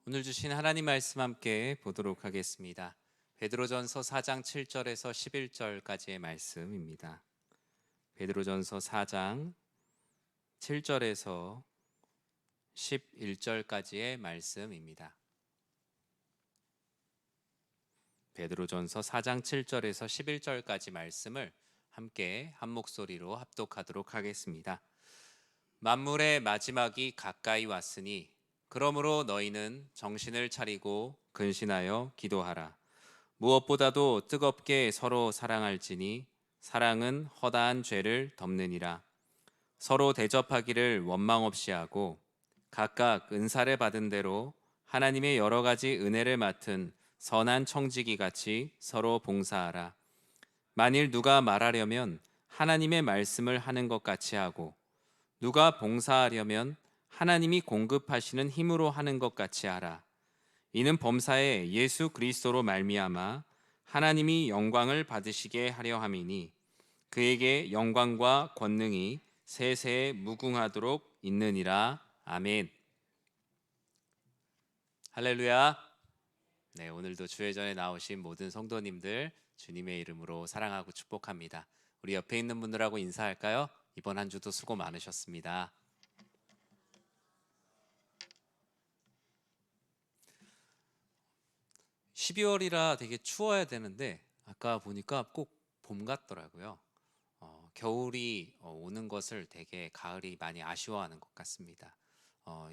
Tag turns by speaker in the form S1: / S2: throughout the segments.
S1: 오늘 주신 하나님 말씀 함께 보도록 하겠습니다. 베드로전서 4장 7절에서 11절까지의 말씀입니다. 베드로전서 4장 7절에서 11절까지의 말씀입니다. 베드로전서 4장 7절에서 11절까지 말씀을 함께 한 목소리로 합독하도록 하겠습니다. 만물의 마지막이 가까이 왔으니 그러므로 너희는 정신을 차리고 근신하여 기도하라. 무엇보다도 뜨겁게 서로 사랑할지니 사랑은 허다한 죄를 덮느니라. 서로 대접하기를 원망 없이 하고 각각 은사를 받은 대로 하나님의 여러 가지 은혜를 맡은 선한 청지기 같이 서로 봉사하라. 만일 누가 말하려면 하나님의 말씀을 하는 것 같이 하고 누가 봉사하려면 하나님이 공급하시는 힘으로 하는 것 같이 하라. 이는 범사에 예수 그리스도로 말미암아 하나님이 영광을 받으시게 하려 함이니 그에게 영광과 권능이 세세에 무궁하도록 있느니라. 아멘. 할렐루야. 네, 오늘도 주회전에 나오신 모든 성도님들 주님의 이름으로 사랑하고 축복합니다. 우리 옆에 있는 분들하고 인사할까요? 이번 한 주도 수고 많으셨습니다. 12월이라 되게 추워야 되는데 아까 보니까 꼭 봄 같더라고요. 겨울이 오는 것을 되게 가을이 많이 아쉬워하는 것 같습니다.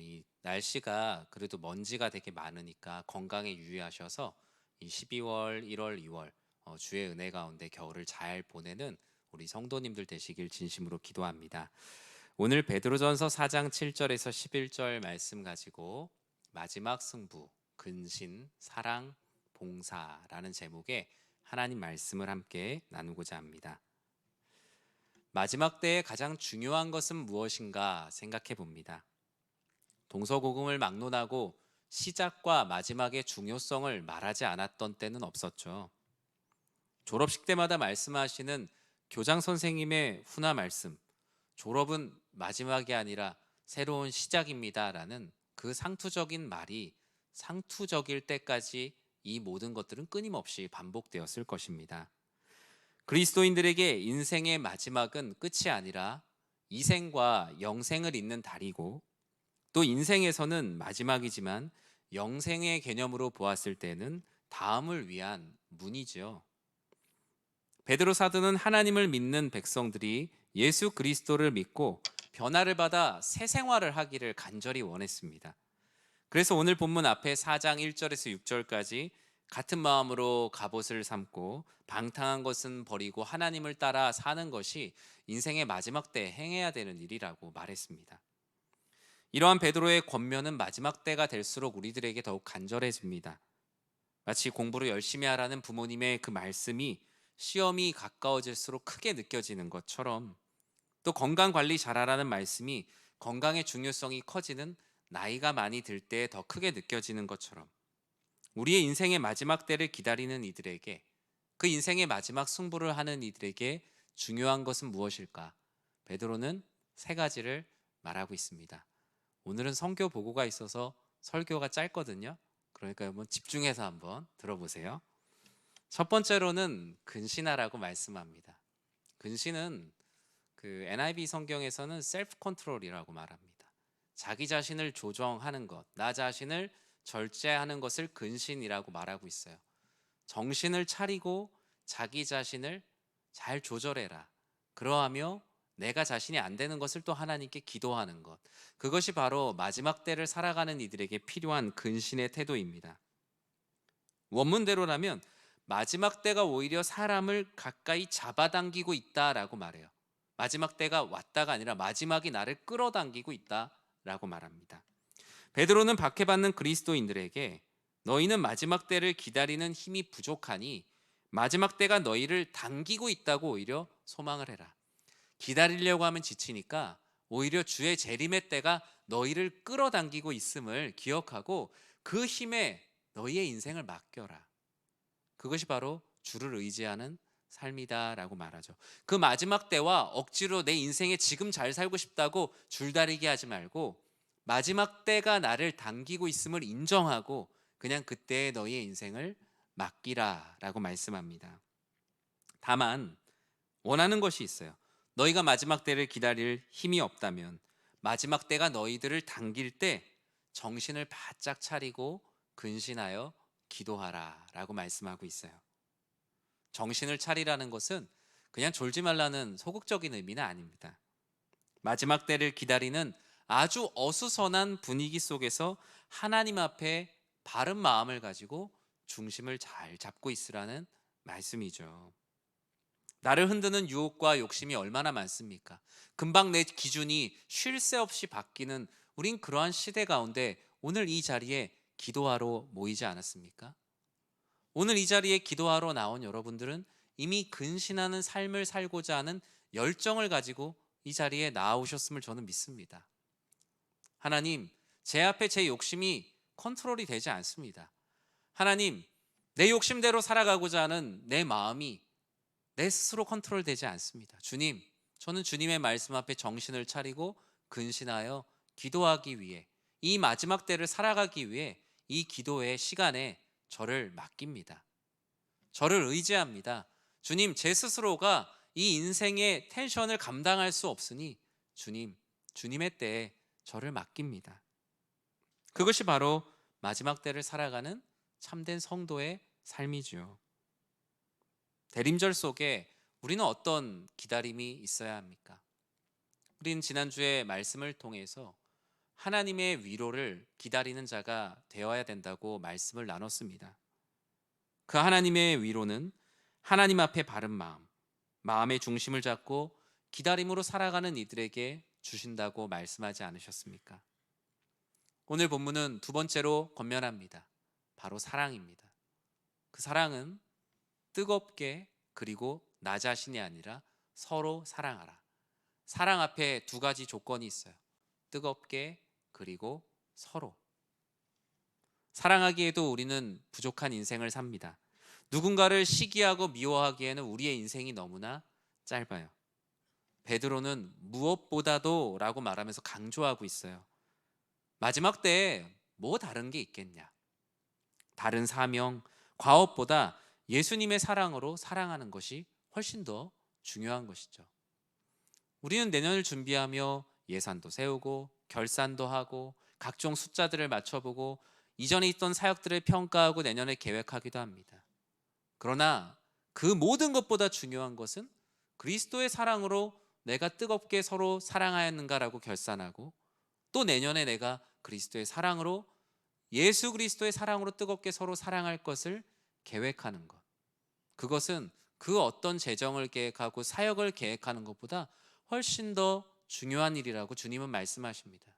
S1: 이 날씨가 그래도 먼지가 되게 많으니까 건강에 유의하셔서 이 12월, 1월, 2월 주의 은혜 가운데 겨울을 잘 보내는 우리 성도님들 되시길 진심으로 기도합니다. 오늘 베드로전서 4장 7절에서 11절 말씀 가지고 마지막 승부, 근신, 사랑, 봉사라는 제목의 하나님 말씀을 함께 나누고자 합니다. 마지막 때에 가장 중요한 것은 무엇인가 생각해 봅니다. 동서고금을 막론하고 시작과 마지막의 중요성을 말하지 않았던 때는 없었죠. 졸업식 때마다 말씀하시는 교장 선생님의 훈화 말씀, 졸업은 마지막이 아니라 새로운 시작입니다라는 그 상투적인 말이 상투적일 때까지 이 모든 것들은 끊임없이 반복되었을 것입니다. 그리스도인들에게 인생의 마지막은 끝이 아니라 이생과 영생을 잇는 달이고 또 인생에서는 마지막이지만 영생의 개념으로 보았을 때는 다음을 위한 문이죠. 베드로 사도는 하나님을 믿는 백성들이 예수 그리스도를 믿고 변화를 받아 새 생활을 하기를 간절히 원했습니다. 그래서 오늘 본문 앞에 4장 1절에서 6절까지 같은 마음으로 갑옷을 삼고 방탕한 것은 버리고 하나님을 따라 사는 것이 인생의 마지막 때 행해야 되는 일이라고 말했습니다. 이러한 베드로의 권면은 마지막 때가 될수록 우리들에게 더욱 간절해집니다. 마치 공부를 열심히 하라는 부모님의 그 말씀이 시험이 가까워질수록 크게 느껴지는 것처럼 또 건강 관리 잘하라는 말씀이 건강의 중요성이 커지는 나이가 많이 들 때 더 크게 느껴지는 것처럼 우리의 인생의 마지막 때를 기다리는 이들에게 그 인생의 마지막 승부를 하는 이들에게 중요한 것은 무엇일까? 베드로는 세 가지를 말하고 있습니다. 오늘은 성교 보고가 있어서 설교가 짧거든요. 그러니까 한번 집중해서 한번 들어보세요. 첫 번째로는 근신하라고 말씀합니다. 근신은 그 NIV 성경에서는 셀프 컨트롤이라고 말합니다. 자기 자신을 조정하는 것, 나 자신을 절제하는 것을 근신이라고 말하고 있어요. 정신을 차리고 자기 자신을 잘 조절해라. 그러하며 내가 자신이 안 되는 것을 또 하나님께 기도하는 것. 그것이 바로 마지막 때를 살아가는 이들에게 필요한 근신의 태도입니다. 원문대로라면 마지막 때가 오히려 사람을 가까이 잡아당기고 있다라고 말해요. 마지막 때가 왔다가 아니라 마지막이 나를 끌어당기고 있다라고 말합니다. 베드로는 박해받는 그리스도인들에게 너희는 마지막 때를 기다리는 힘이 부족하니 마지막 때가 너희를 당기고 있다고 오히려 소망을 해라. 기다리려고 하면 지치니까 오히려 주의 재림의 때가 너희를 끌어당기고 있음을 기억하고 그 힘에 너희의 인생을 맡겨라. 그것이 바로 주를 의지하는 삶이다라고 말하죠. 그 마지막 때와 억지로 내 인생에 지금 잘 살고 싶다고 줄다리기 하지 말고 마지막 때가 나를 당기고 있음을 인정하고 그냥 그때의 너희의 인생을 맡기라라고 말씀합니다. 다만 원하는 것이 있어요. 너희가 마지막 때를 기다릴 힘이 없다면 마지막 때가 너희들을 당길 때 정신을 바짝 차리고 근신하여 기도하라라고 말씀하고 있어요. 정신을 차리라는 것은 그냥 졸지 말라는 소극적인 의미는 아닙니다. 마지막 때를 기다리는 아주 어수선한 분위기 속에서 하나님 앞에 바른 마음을 가지고 중심을 잘 잡고 있으라는 말씀이죠. 나를 흔드는 유혹과 욕심이 얼마나 많습니까? 금방 내 기준이 쉴 새 없이 바뀌는 우린 그러한 시대 가운데 오늘 이 자리에 기도하러 모이지 않았습니까? 오늘 이 자리에 기도하러 나온 여러분들은 이미 근신하는 삶을 살고자 하는 열정을 가지고 이 자리에 나오셨음을 저는 믿습니다. 하나님, 제 앞에 제 욕심이 컨트롤이 되지 않습니다. 하나님, 내 욕심대로 살아가고자 하는 내 마음이 내 스스로 컨트롤되지 않습니다. 주님, 저는 주님의 말씀 앞에 정신을 차리고 근신하여 기도하기 위해, 이 마지막 때를 살아가기 위해 이 기도의 시간에 저를 맡깁니다. 저를 의지합니다. 주님, 제 스스로가 이 인생의 텐션을 감당할 수 없으니 주님, 주님의 때에 저를 맡깁니다. 그것이 바로 마지막 때를 살아가는 참된 성도의 삶이지요. 대림절 속에 우리는 어떤 기다림이 있어야 합니까? 우린 지난주에 말씀을 통해서 하나님의 위로를 기다리는 자가 되어야 된다고 말씀을 나눴습니다. 그 하나님의 위로는 하나님 앞에 바른 마음, 마음의 중심을 잡고 기다림으로 살아가는 이들에게 주신다고 말씀하지 않으셨습니까? 오늘 본문은 두 번째로 권면합니다. 바로 사랑입니다. 그 사랑은 뜨겁게, 그리고 나 자신이 아니라 서로 사랑하라. 사랑 앞에 두 가지 조건이 있어요. 뜨겁게, 그리고 서로. 사랑하기에도 우리는 부족한 인생을 삽니다. 누군가를 시기하고 미워하기에는 우리의 인생이 너무나 짧아요. 베드로는 무엇보다도 라고 말하면서 강조하고 있어요. 마지막 때에 뭐 다른 게 있겠냐? 다른 사명, 과업보다 예수님의 사랑으로 사랑하는 것이 훨씬 더 중요한 것이죠. 우리는 내년을 준비하며 예산도 세우고 결산도 하고 각종 숫자들을 맞춰보고 이전에 있던 사역들을 평가하고 내년에 계획하기도 합니다. 그러나 그 모든 것보다 중요한 것은 그리스도의 사랑으로 내가 뜨겁게 서로 사랑하였는가라고 결산하고, 또 내년에 내가 그리스도의 사랑으로, 예수 그리스도의 사랑으로 뜨겁게 서로 사랑할 것을 계획하는 것. 그것은 그 어떤 재정을 계획하고 사역을 계획하는 것보다 훨씬 더 중요한 일이라고 주님은 말씀하십니다.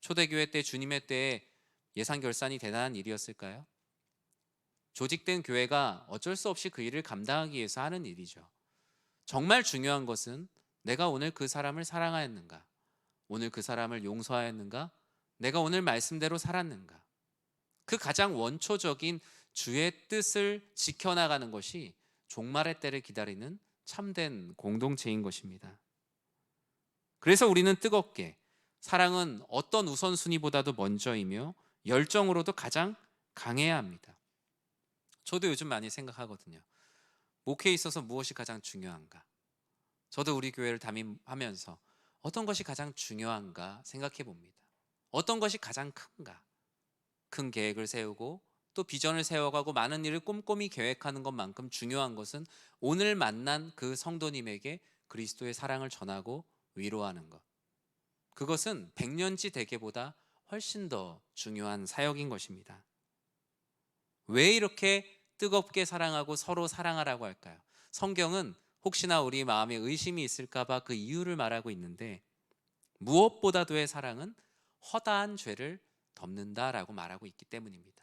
S1: 초대교회 때, 주님의 때에 예산 결산이 대단한 일이었을까요? 조직된 교회가 어쩔 수 없이 그 일을 감당하기 위해서 하는 일이죠. 정말 중요한 것은 내가 오늘 그 사람을 사랑하였는가? 오늘 그 사람을 용서하였는가? 내가 오늘 말씀대로 살았는가? 그 가장 원초적인 주의 뜻을 지켜나가는 것이 종말의 때를 기다리는 참된 공동체인 것입니다. 그래서 우리는 뜨겁게, 사랑은 어떤 우선순위보다도 먼저이며 열정으로도 가장 강해야 합니다. 저도 요즘 많이 생각하거든요. 목회에 있어서 무엇이 가장 중요한가? 저도 우리 교회를 담임하면서 어떤 것이 가장 중요한가 생각해 봅니다. 어떤 것이 가장 큰가? 큰 계획을 세우고 또 비전을 세워가고 많은 일을 꼼꼼히 계획하는 것만큼 중요한 것은 오늘 만난 그 성도님에게 그리스도의 사랑을 전하고 위로하는 것. 그것은 백년지 대계보다 훨씬 더 중요한 사역인 것입니다. 왜 이렇게 뜨겁게 사랑하고 서로 사랑하라고 할까요? 성경은 혹시나 우리 마음에 의심이 있을까 봐 그 이유를 말하고 있는데, 무엇보다도의 사랑은 허다한 죄를 덮는다라고 말하고 있기 때문입니다.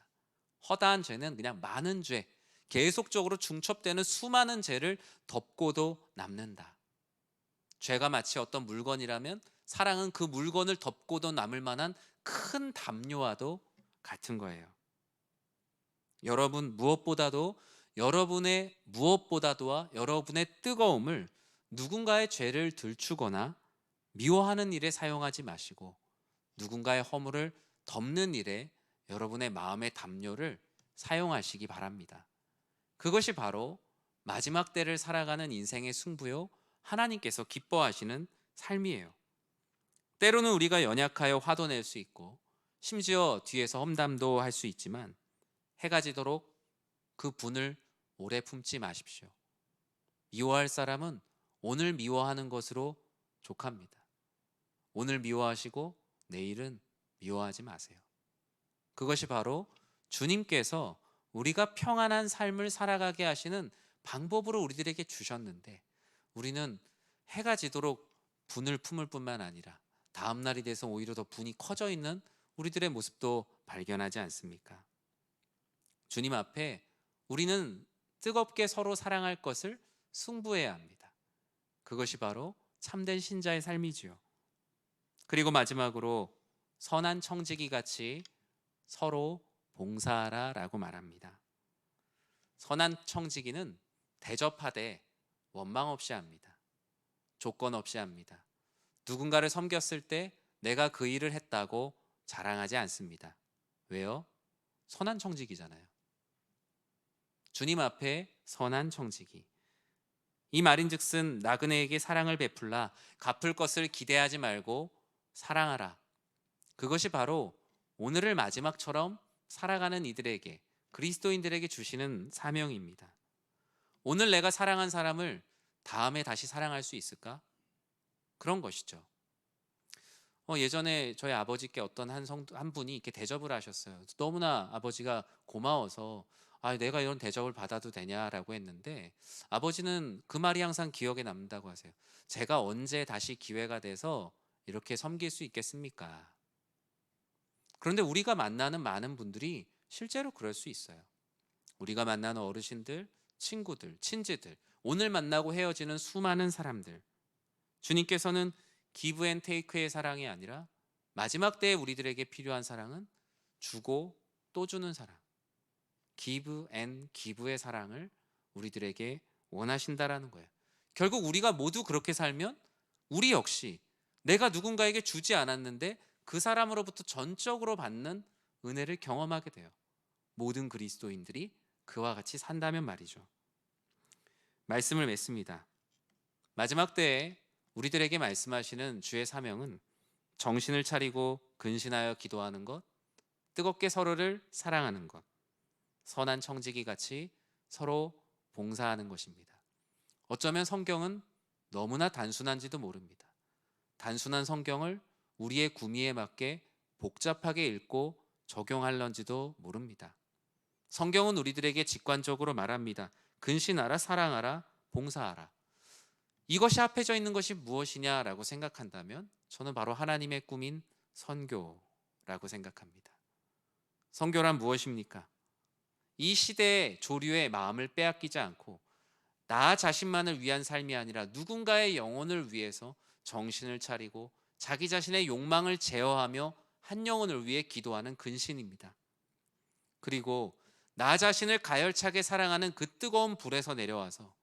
S1: 허다한 죄는 그냥 많은 죄, 계속적으로 중첩되는 수많은 죄를 덮고도 남는다. 죄가 마치 어떤 물건이라면 사랑은 그 물건을 덮고도 남을 만한 큰 담요와도 같은 거예요. 여러분, 무엇보다도 여러분의 무엇보다도와 여러분의 뜨거움을 누군가의 죄를 들추거나 미워하는 일에 사용하지 마시고 누군가의 허물을 덮는 일에 여러분의 마음의 담요를 사용하시기 바랍니다. 그것이 바로 마지막 때를 살아가는 인생의 승부요, 하나님께서 기뻐하시는 삶이에요. 때로는 우리가 연약하여 화도 낼 수 있고 심지어 뒤에서 험담도 할 수 있지만 해가 지도록 그 분을 오래 품지 마십시오. 미워할 사람은 오늘 미워하는 것으로 족합니다. 오늘 미워하시고 내일은 미워하지 마세요. 그것이 바로 주님께서 우리가 평안한 삶을 살아가게 하시는 방법으로 우리들에게 주셨는데, 우리는 해가 지도록 분을 품을 뿐만 아니라 다음 날이 돼서 오히려 더 분이 커져 있는 우리들의 모습도 발견하지 않습니까? 주님 앞에 우리는 뜨겁게 서로 사랑할 것을 승부해야 합니다. 그것이 바로 참된 신자의 삶이지요. 그리고 마지막으로 선한 청지기 같이 서로 봉사하라 라고 말합니다. 선한 청지기는 대접하되 원망 없이 합니다. 조건 없이 합니다. 누군가를 섬겼을 때 내가 그 일을 했다고 자랑하지 않습니다. 왜요? 선한 청지기잖아요. 주님 앞에 선한 청지기. 이 말인즉슨 나그네에게 사랑을 베풀라 갚을 것을 기대하지 말고 사랑하라. 그것이 바로 오늘을 마지막처럼 살아가는 이들에게, 그리스도인들에게 주시는 사명입니다. 오늘 내가 사랑한 사람을 다음에 다시 사랑할 수 있을까? 그런 것이죠. 예전에 저희 아버지께 어떤 한 분이 이렇게 대접을 하셨어요. 너무나 아버지가 고마워서 내가 이런 대접을 받아도 되냐라고 했는데, 아버지는 그 말이 항상 기억에 남는다고 하세요. 제가 언제 다시 기회가 돼서 이렇게 섬길 수 있겠습니까? 그런데 우리가 만나는 많은 분들이 실제로 그럴 수 있어요. 우리가 만나는 어르신들, 친구들, 친지들, 오늘 만나고 헤어지는 수많은 사람들, 주님께서는 기브 앤 테이크의 사랑이 아니라 마지막 때에 우리들에게 필요한 사랑은 주고 또 주는 사랑, 기브 앤 기브의 사랑을 우리들에게 원하신다라는 거예요. 결국 우리가 모두 그렇게 살면 우리 역시 내가 누군가에게 주지 않았는데 그 사람으로부터 전적으로 받는 은혜를 경험하게 돼요. 모든 그리스도인들이 그와 같이 산다면 말이죠. 말씀을 맺습니다. 마지막 때에 우리들에게 말씀하시는 주의 사명은 정신을 차리고 근신하여 기도하는 것, 뜨겁게 서로를 사랑하는 것, 선한 청지기 같이 서로 봉사하는 것입니다. 어쩌면 성경은 너무나 단순한지도 모릅니다. 단순한 성경을 우리의 구미에 맞게 복잡하게 읽고 적용할런지도 모릅니다. 성경은 우리들에게 직관적으로 말합니다. 근신하라, 사랑하라, 봉사하라. 이것이 합해져 있는 것이 무엇이냐라고 생각한다면 저는 바로 하나님의 꿈인 선교라고 생각합니다. 선교란 무엇입니까? 이 시대의 조류의 마음을 빼앗기지 않고 나 자신만을 위한 삶이 아니라 누군가의 영혼을 위해서 정신을 차리고 자기 자신의 욕망을 제어하며 한 영혼을 위해 기도하는 근신입니다. 그리고 나 자신을 가열차게 사랑하는 그 뜨거운 불에서 내려와서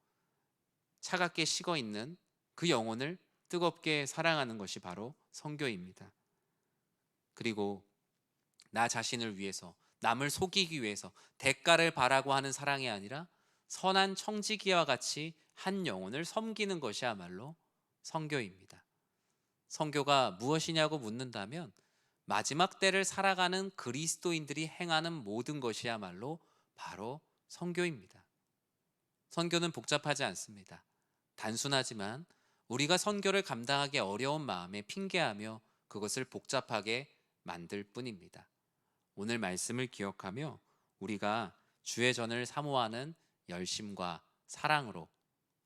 S1: 차갑게 식어 있는 그 영혼을 뜨겁게 사랑하는 것이 바로 선교입니다. 그리고 나 자신을 위해서, 남을 속이기 위해서 대가를 바라고 하는 사랑이 아니라 선한 청지기와 같이 한 영혼을 섬기는 것이야말로 선교입니다. 선교가 무엇이냐고 묻는다면 마지막 때를 살아가는 그리스도인들이 행하는 모든 것이야말로 바로 선교입니다. 선교는 복잡하지 않습니다. 단순하지만 우리가 선교를 감당하기 어려운 마음에 핑계하며 그것을 복잡하게 만들 뿐입니다. 오늘 말씀을 기억하며 우리가 주의 전을 사모하는 열심과 사랑으로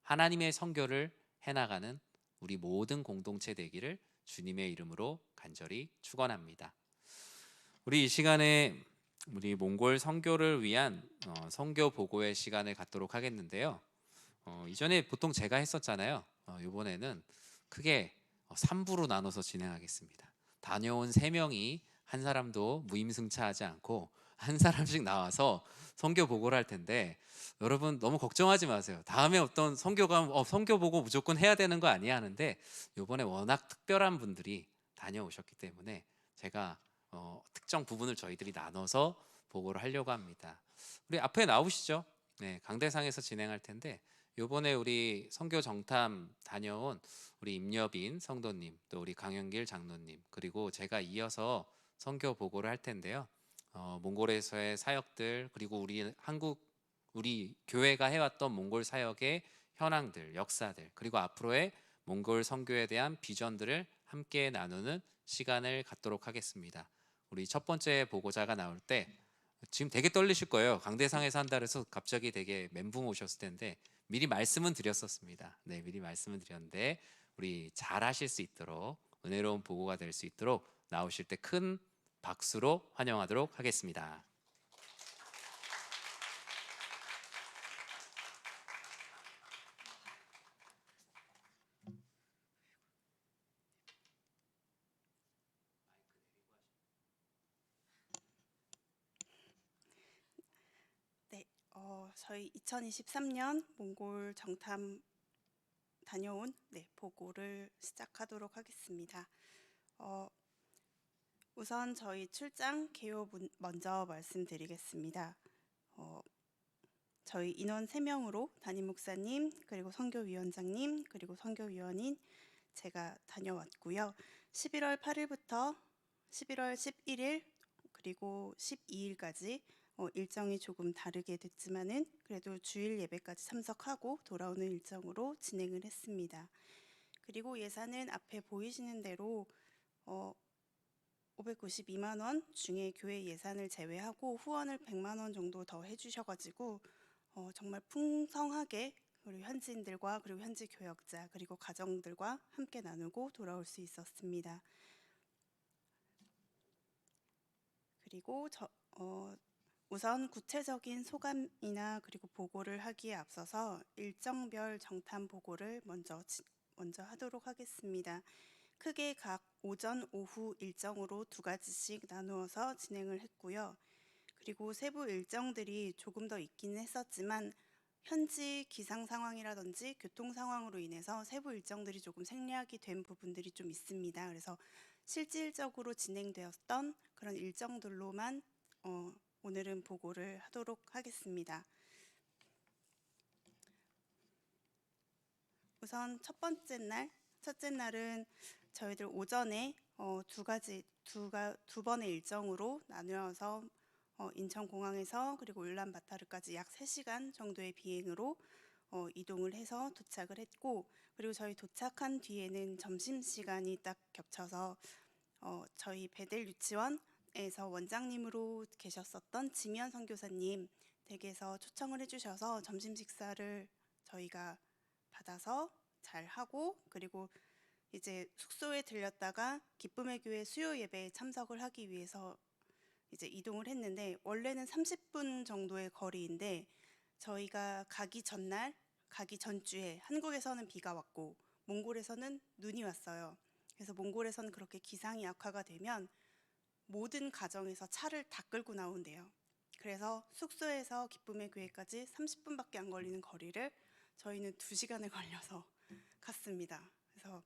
S1: 하나님의 선교를 해나가는 우리 모든 공동체 되기를 주님의 이름으로 간절히 축원합니다. 우리 이 시간에 우리 몽골 선교를 위한 선교 보고의 시간을 갖도록 하겠는데요. 이전에 보통 제가 했었잖아요. 이번에는 크게 3부로 나눠서 진행하겠습니다. 다녀온 3명이 한 사람도 무임승차하지 않고 한 사람씩 나와서 선교 보고를 할 텐데, 여러분 너무 걱정하지 마세요. 다음에 어떤 선교가 선교 보고 무조건 해야 되는 거 아니야 하는데, 이번에 워낙 특별한 분들이 다녀오셨기 때문에 제가 특정 부분을 저희들이 나눠서 보고를 하려고 합니다. 우리 앞에 나오시죠? 네, 강대상에서 진행할 텐데 요번에 우리 선교 정탐 다녀온 우리 임여빈 성도님, 또 우리 강영길 장로님, 그리고 제가 이어서 선교 보고를 할 텐데요. 몽골에서의 사역들, 그리고 우리 교회가 해왔던 몽골 사역의 현황들, 역사들, 그리고 앞으로의 몽골 선교에 대한 비전들을 함께 나누는 시간을 갖도록 하겠습니다. 우리 첫 번째 보고자가 나올 때 지금 되게 떨리실 거예요. 강대상에서 한다 그래서 갑자기 되게 멘붕 오셨을 텐데 미리 말씀은 드렸었습니다. 네, 미리 말씀은 드렸는데 우리 잘 하실 수 있도록, 은혜로운 보고가 될 수 있도록 나오실 때 큰 박수로 환영하도록 하겠습니다.
S2: 네, 저희 2023년 몽골 정탐 다녀온 보고를 시작하도록 하겠습니다. 우선 저희 출장 개요 먼저 말씀드리겠습니다. 저희 인원 3명으로 담임 목사님, 그리고 선교위원장님, 그리고 선교위원인 제가 다녀왔고요. 11월 8일부터 11월 11일 그리고 12일까지 일정이 조금 다르게 됐지만은 그래도 주일 예배까지 참석하고 돌아오는 일정으로 진행을 했습니다. 그리고 예산은 앞에 보이시는 대로 592만 원 중에 교회 예산을 제외하고 후원을 100만 원 정도 더 해주셔가지고 정말 풍성하게 우리 현지인들과 그리고 현지 교역자 그리고 가정들과 함께 나누고 돌아올 수 있었습니다. 그리고 우선 구체적인 소감이나 그리고 보고를 하기에 앞서서 일정별 정탐 보고를 먼저 하도록 하겠습니다. 크게 각 오전, 오후 일정으로 2가지씩 나누어서 진행을 했고요. 그리고 세부 일정들이 조금 더 있기는 했었지만 현지 기상 상황이라든지 교통 상황으로 인해서 세부 일정들이 조금 생략이 된 부분들이 좀 있습니다. 그래서 실질적으로 진행되었던 그런 일정들로만 오늘은 보고를 하도록 하겠습니다. 우선 첫째 날은 저희들 오전에 두 번의 일정으로 나누어서 인천공항에서 그리고 울란바타르까지 약 3시간 정도의 비행으로 이동을 해서 도착을 했고, 그리고 저희 도착한 뒤에는 점심시간이 딱 겹쳐서 저희 베델 유치원에서 원장님으로 계셨었던 지미연 선교사님 댁에서 초청을 해주셔서 점심 식사를 저희가 받아서 잘 하고, 그리고 이제 숙소에 들렸다가 기쁨의 교회 수요 예배에 참석을 하기 위해서 이제 이동을 했는데, 원래는 30분 정도의 거리인데 저희가 가기 전주에 한국에서는 비가 왔고 몽골에서는 눈이 왔어요. 그래서 몽골에서는 그렇게 기상이 악화가 되면 모든 가정에서 차를 다 끌고 나온대요. 그래서 숙소에서 기쁨의 교회까지 30분밖에 안 걸리는 거리를 저희는 2시간을 걸려서 갔습니다. 그래서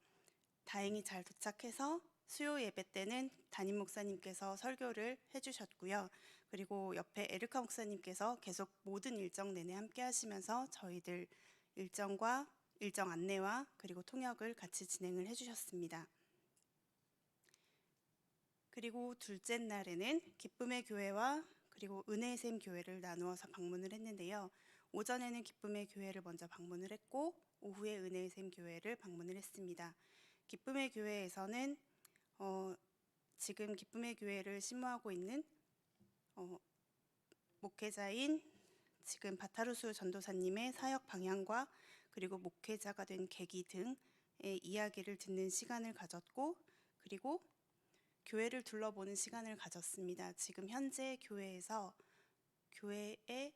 S2: 다행히 잘 도착해서 수요 예배 때는 담임 목사님께서 설교를 해주셨고요. 그리고 옆에 에르카 목사님께서 계속 모든 일정 내내 함께 하시면서 저희들 일정 안내와 그리고 통역을 같이 진행을 해주셨습니다. 그리고 둘째 날에는 기쁨의 교회와 그리고 은혜의 샘 교회를 나누어서 방문을 했는데요. 오전에는 기쁨의 교회를 먼저 방문을 했고 오후에 은혜의 샘 교회를 방문을 했습니다. 기쁨의 교회에서는 지금 기쁨의 교회를 심무하고 있는 목회자인 지금 바타루스 전도사님의 사역 방향과 그리고 목회자가 된 계기 등의 이야기를 듣는 시간을 가졌고, 그리고 교회를 둘러보는 시간을 가졌습니다. 지금 현재 교회에서 교회의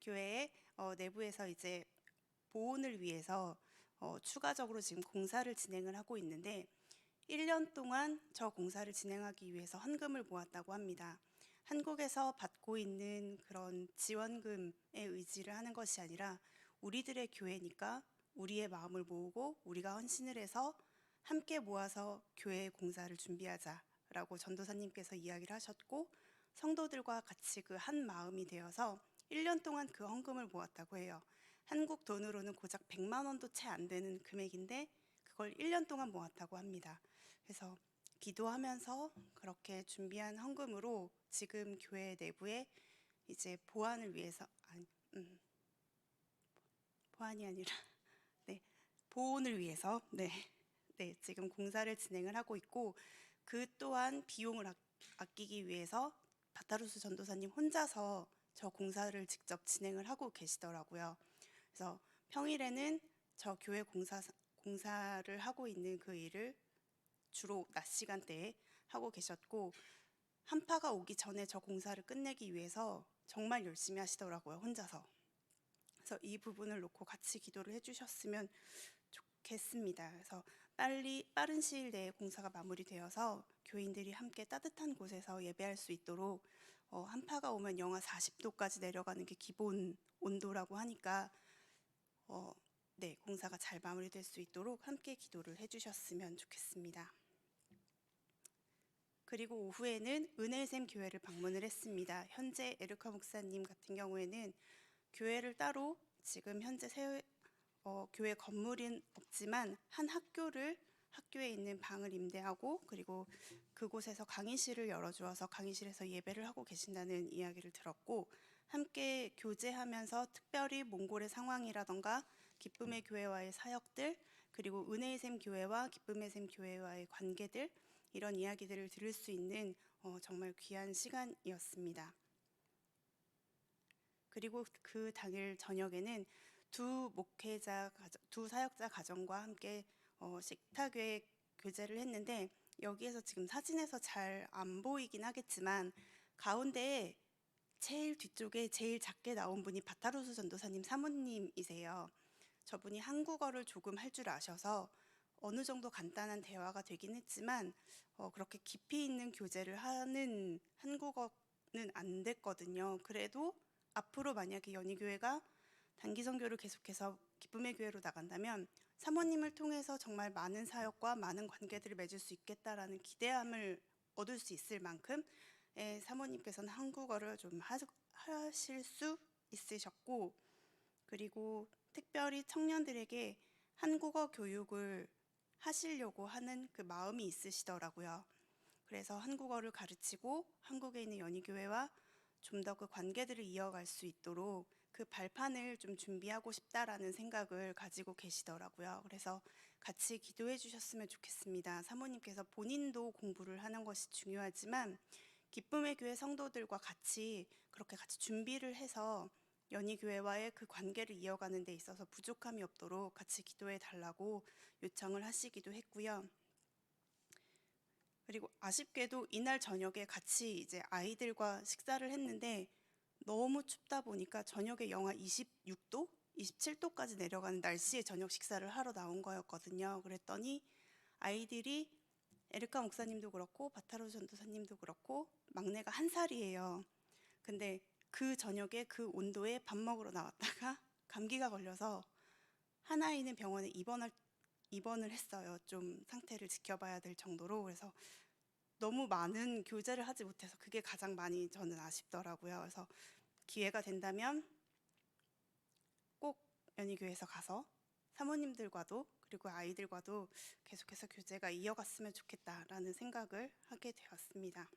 S2: 교회의 내부에서 이제 보온을 위해서 추가적으로 지금 공사를 진행을 하고 있는데 1년 동안 저 공사를 진행하기 위해서 헌금을 모았다고 합니다. 한국에서 받고 있는 그런 지원금에 의지를 하는 것이 아니라 우리들의 교회니까 우리의 마음을 모으고 우리가 헌신을 해서 함께 모아서 교회 공사를 준비하자라고 전도사님께서 이야기를 하셨고, 성도들과 같이 그 한 마음이 되어서 1년 동안 그 헌금을 모았다고 해요. 한국 돈으로는 고작 100만 원도 채 안 되는 금액인데 그걸 1년 동안 모았다고 합니다. 그래서 기도하면서 그렇게 준비한 헌금으로 지금 교회 내부에 이제 보안을 위해서 보안이 아니라 네, 보온을 위해서 지금 공사를 진행을 하고 있고, 그 또한 비용을 아끼기 위해서 바타루스 전도사님 혼자서 저 공사를 직접 진행을 하고 계시더라고요. 그래서 평일에는 저 교회 공사를 하고 있는 그 일을 주로 낮 시간대에 하고 계셨고, 한파가 오기 전에 저 공사를 끝내기 위해서 정말 열심히 하시더라고요, 혼자서. 그래서 이 부분을 놓고 같이 기도를 해주셨으면 좋겠습니다. 그래서 빠른 시일 내에 공사가 마무리되어서 교인들이 함께 따뜻한 곳에서 예배할 수 있도록, 한파가 오면 영하 40도까지 내려가는 게 기본 온도라고 하니까 공사가 잘 마무리될 수 있도록 함께 기도를 해주셨으면 좋겠습니다. 그리고 오후에는 은혜샘 교회를 방문을 했습니다. 현재 에르카 목사님 같은 경우에는 교회를 따로 지금 현재 교회 건물은 없지만 한 학교에 있는 방을 임대하고, 그리고 그곳에서 강의실을 열어주어서 강의실에서 예배를 하고 계신다는 이야기를 들었고, 함께 교제하면서 특별히 몽골의 상황이라던가 기쁨의 교회와의 사역들, 그리고 은혜의 샘 교회와 기쁨의 샘 교회와의 관계들, 이런 이야기들을 들을 수 있는 정말 귀한 시간이었습니다. 그리고 그 당일 저녁에는 두 사역자 가정과 함께 식탁에 교제를 했는데, 여기에서 지금 사진에서 잘 안 보이긴 하겠지만 가운데에 제일 뒤쪽에 제일 작게 나온 분이 바타루스 전도사님 사모님이세요. 저분이 한국어를 조금 할 줄 아셔서 어느 정도 간단한 대화가 되긴 했지만 그렇게 깊이 있는 교제를 하는 한국어는 안 됐거든요. 그래도 앞으로 만약에 연희교회가 단기 선교를 계속해서 기쁨의 교회로 나간다면 사모님을 통해서 정말 많은 사역과 많은 관계들을 맺을 수 있겠다라는 기대함을 얻을 수 있을 만큼 사모님께서는 한국어를 좀 하실 수 있으셨고, 그리고 특별히 청년들에게 한국어 교육을 하시려고 하는 그 마음이 있으시더라고요. 그래서 한국어를 가르치고 한국에 있는 연희교회와 좀 더 그 관계들을 이어갈 수 있도록 그 발판을 좀 준비하고 싶다라는 생각을 가지고 계시더라고요. 그래서 같이 기도해 주셨으면 좋겠습니다. 사모님께서 본인도 공부를 하는 것이 중요하지만 기쁨의 교회 성도들과 같이 그렇게 같이 준비를 해서 연희교회와의 그 관계를 이어가는 데 있어서 부족함이 없도록 같이 기도해 달라고 요청을 하시기도 했고요. 그리고 아쉽게도 이날 저녁에 같이 이제 아이들과 식사를 했는데 너무 춥다 보니까 저녁에 영하 26도, 27도까지 내려가는 날씨에 저녁 식사를 하러 나온 거였거든요. 그랬더니 아이들이 에르카 목사님도 그렇고 바타로 전도사님도 그렇고 막내가 1살이에요. 근데 그 저녁에 그 온도에 밥 먹으러 나왔다가 감기가 걸려서 한 아이는 병원에 입원을 했어요. 좀 상태를 지켜봐야 될 정도로. 그래서 너무 많은 교제를 하지 못해서 그게 가장 많이 저는 아쉽더라고요. 그래서 기회가 된다면 꼭 연희교회에서 가서 사모님들과도 그리고 아이들과도 계속해서 교제가 이어갔으면 좋겠다라는 생각을 하게 되었습니다.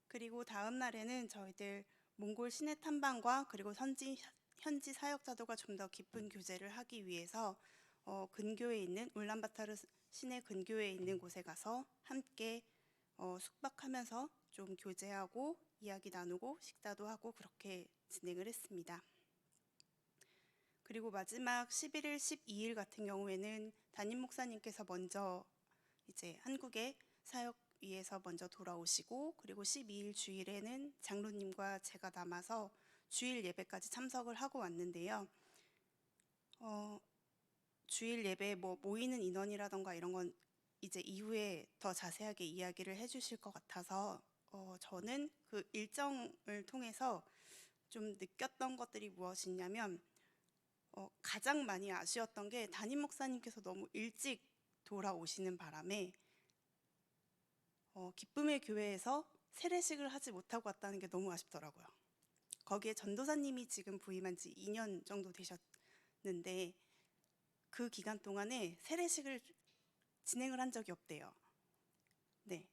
S2: 그리고 다음 날에는 저희들 몽골 시내 탐방과 그리고 현지 사역자들과 좀 더 깊은 교제를 하기 위해서 근교에 있는 울란바타르 시내 근교에 있는 곳에 가서 함께 숙박하면서 좀 교제하고 이야기 나누고 식사도 하고 그렇게 진행을 했습니다. 그리고 마지막 11일, 12일 같은 경우에는 담임 목사님께서 먼저 이제 한국에 사역 위해서 먼저 돌아오시고, 그리고 12일 주일에는 장로님과 제가 남아서 주일 예배까지 참석을 하고 왔는데요. 주일 예배 모이는 인원이라던가 이런 건 이제 이후에 더 자세하게 이야기를 해주실 것 같아서 저는 그 일정을 통해서 좀 느꼈던 것들이 무엇이냐면 가장 많이 아쉬웠던 게 담임 목사님께서 너무 일찍 돌아오시는 바람에 기쁨의 교회에서 세례식을 하지 못하고 왔다는 게 너무 아쉽더라고요. 거기에 전도사님이 지금 부임한 지 2년 정도 되셨는데 그 기간 동안에 세례식을 진행을 한 적이 없대요. 네,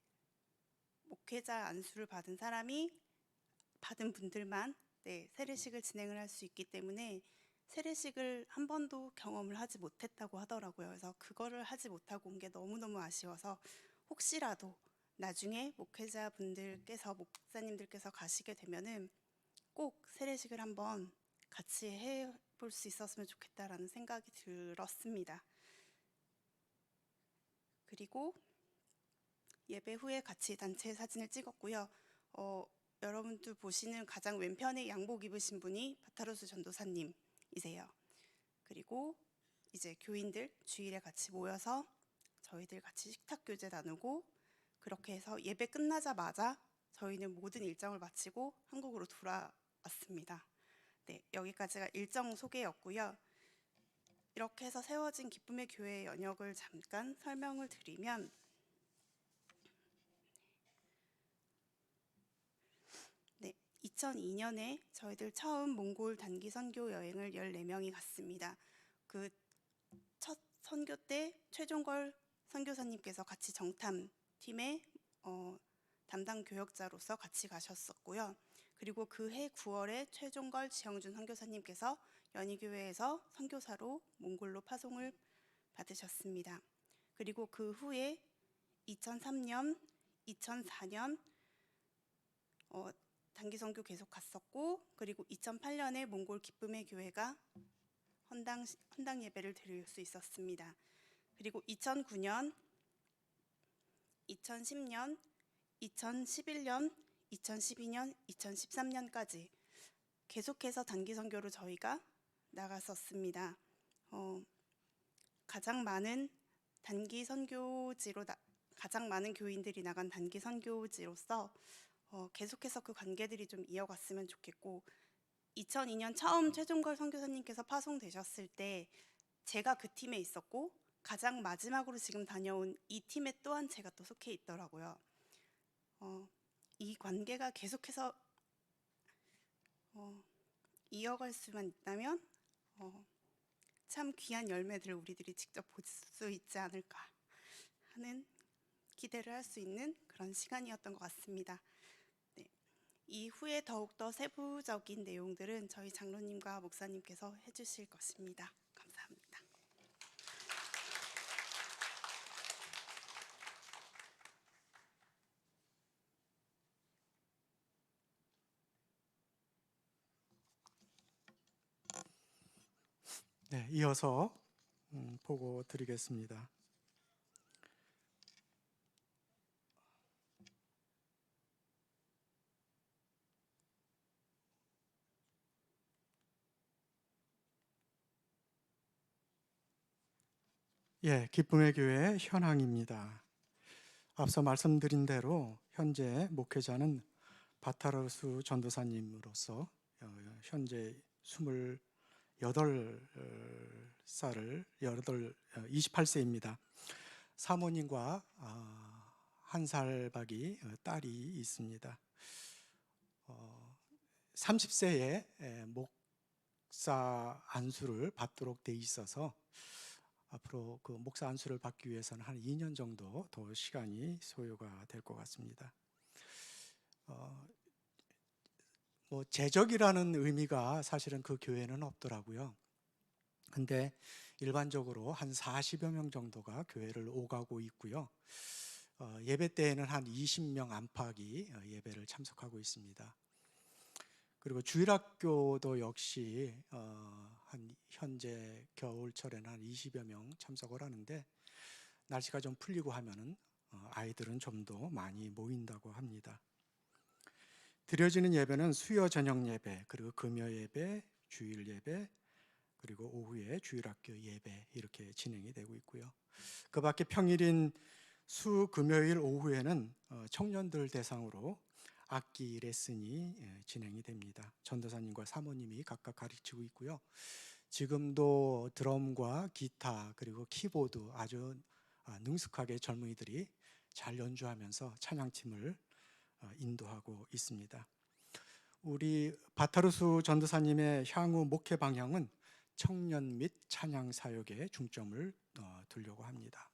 S2: 목회자 안수를 받은 사람이 받은 분들만 세례식을 진행을 할 수 있기 때문에 세례식을 한 번도 경험을 하지 못했다고 하더라고요. 그래서 그거를 하지 못하고 온 게 너무너무 아쉬워서 혹시라도 나중에 목사님들께서 가시게 되면은 꼭 세례식을 한번 같이 해볼 수 있었으면 좋겠다라는 생각이 들었습니다. 그리고 예배 후에 같이 단체 사진을 찍었고요. 여러분들 보시는 가장 왼편에 양복 입으신 분이 바타로스 전도사님이세요. 그리고 이제 교인들 주일에 같이 모여서 저희들 같이 식탁 교제 나누고 그렇게 해서 예배 끝나자마자 저희는 모든 일정을 마치고 한국으로 돌아왔습니다. 네, 여기까지가 일정 소개였고요. 이렇게 해서 세워진 기쁨의 교회의 연역을 잠깐 설명을 드리면 2002년에 저희들 처음 몽골 단기 선교 여행을 14명이 갔습니다. 그 첫 선교 때 최종걸 선교사님께서 같이 정탐팀의 담당 교역자로서 같이 가셨었고요. 그리고 그해 9월에 최종걸 지영준 선교사님께서 연희교회에서 선교사로 몽골로 파송을 받으셨습니다. 그리고 그 후에 2003년, 2004년 단기 선교 계속 갔었고, 그리고 2008년에 몽골 기쁨의 교회가 헌당 예배를 드릴 수 있었습니다. 그리고 2009년, 2010년, 2011년, 2012년, 2013년까지 계속해서 단기 선교로 저희가 나갔었습니다. 가장 많은 교인들이 나간 단기 선교지로서 계속해서 그 관계들이 좀 이어갔으면 좋겠고, 2002년 처음 최종걸 선교사님께서 파송되셨을 때 제가 그 팀에 있었고 가장 마지막으로 지금 다녀온 이 팀에 또한 제가 또 속해 있더라고요. 이 관계가 계속해서 이어갈 수만 있다면 참 귀한 열매들을 우리들이 직접 볼 수 있지 않을까 하는 기대를 할 수 있는 그런 시간이었던 것 같습니다. 이후에 더욱더 세부적인 내용들은 저희 장로님과 목사님께서 해주실 것입니다. 감사합니다.
S3: 네, 이어서 보고 드리겠습니다. 예, 기쁨의 교회 현황입니다. 앞서 말씀드린 대로 현재 목회자는 바타로스 전도사님으로서 현재 28세입니다. 사모님과 1살 박이 딸이 있습니다. 30세에 목사 안수를 받도록 돼 있어서 앞으로 그 목사 안수를 받기 위해서는 한 2년 정도 더 시간이 소요가 될 것 같습니다. 제적이라는 의미가 사실은 그 교회는 없더라고요. 근데 일반적으로 한 40여 명 정도가 교회를 오가고 있고요. 예배 때에는 한 20명 안팎이 예배를 참석하고 있습니다. 그리고 주일학교도 역시 한 현재 겨울철에는 한 20여 명 참석을 하는데 날씨가 좀 풀리고 하면은 아이들은 좀 더 많이 모인다고 합니다. 드려지는 예배는 수요 저녁 예배, 그리고 금요 예배, 주일 예배, 그리고 오후에 주일학교 예배 이렇게 진행이 되고 있고요. 그 밖에 평일인 금요일 오후에는 청년들 대상으로 악기 레슨이 진행이 됩니다. 전도사님과 사모님이 각각 가르치고 있고요. 지금도 드럼과 기타 그리고 키보드 아주 능숙하게 젊은이들이 잘 연주하면서 찬양팀을 인도하고 있습니다. 우리 바타르수 전도사님의 향후 목회 방향은 청년 및 찬양 사역에 중점을 두려고 합니다.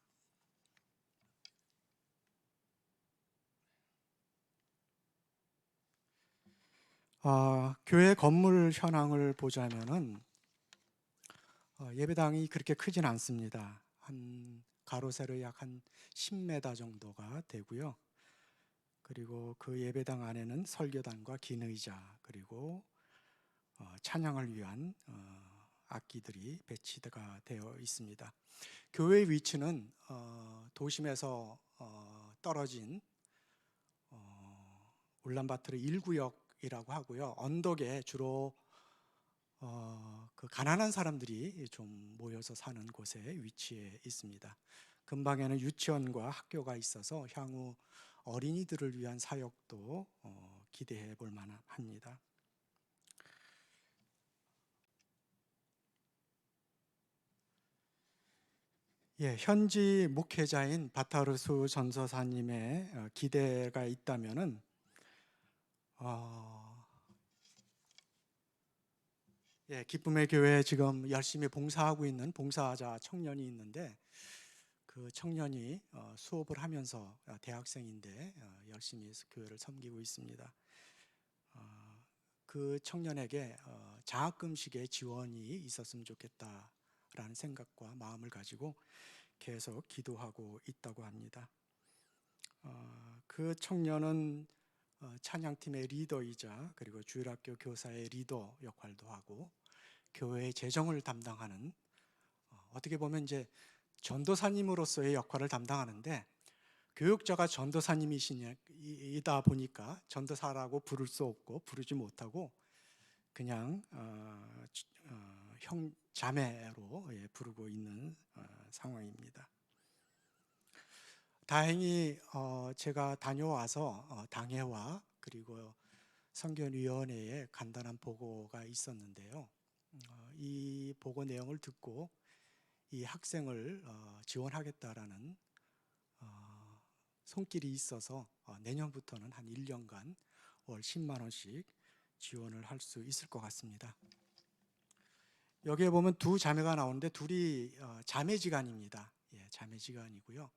S3: 교회 건물 현황을 보자면은 예배당이 그렇게 크진 않습니다. 한 가로 세로 약 한 10m 정도가 되고요. 그리고 그 예배당 안에는 설교단과 긴 의자 그리고 찬양을 위한 악기들이 배치가 되어 있습니다. 교회 위치는 도심에서 떨어진 울란바토르 1구역이라고 하고요. 언덕에 주로 그 가난한 사람들이 좀 모여서 사는 곳에 위치해 있습니다. 근방에는 유치원과 학교가 있어서 향후 어린이들을 위한 사역도 기대해 볼 만합니다. 현지 목회자인 바타르수 전도사님의 기대가 있다면은 기쁨의 교회에 지금 열심히 봉사하고 있는 봉사자 청년이 있는데 그 청년이 수업을 하면서 대학생인데 열심히 교회를 섬기고 있습니다. 그 청년에게 장학금식의 지원이 있었으면 좋겠다라는 생각과 마음을 가지고 계속 기도하고 있다고 합니다. 그 청년은 찬양팀의 리더이자 그리고 주일학교 교사의 리더 역할도 하고 교회의 재정을 담당하는 어떻게 보면 이제 전도사님으로서의 역할을 담당하는데 교육자가 전도사님이시다 보니까 전도사라고 부를 수 없고 부르지 못하고 그냥 형 자매로 부르고 있는 상황입니다. 다행히 제가 다녀와서 당회와 그리고 선견위원회에 간단한 보고가 있었는데요. 이 보고 내용을 듣고 이 학생을 지원하겠다라는 손길이 있어서 내년부터는 한 1년간 월 10만 원씩 지원을 할 수 있을 것 같습니다. 여기에 보면 두 자매가 나오는데 둘이 자매지간입니다. 자매지간이고요.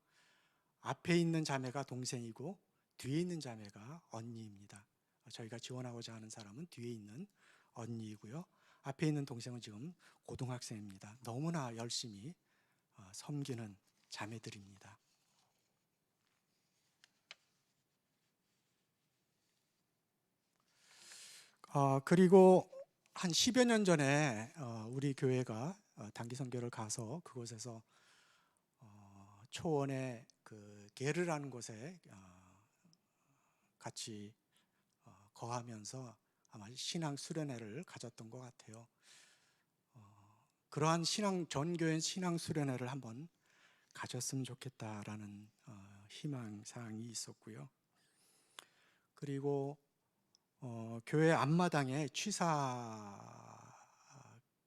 S3: 앞에 있는 자매가 동생이고 뒤에 있는 자매가 언니입니다. 저희가 지원하고자 하는 사람은 뒤에 있는 언니이고요. 앞에 있는 동생은 지금 고등학생입니다. 너무나 열심히 섬기는 자매들입니다. 그리고 한 10여 년 전에 우리 교회가 단기 선교를 가서 그곳에서 초원의 그 게르라는 곳에 같이 거하면서 아마 신앙 수련회를 가졌던 것 같아요. 그러한 전교회 신앙 수련회를 한번 가졌으면 좋겠다라는 희망 사항이 있었고요. 그리고 교회 앞마당에 취사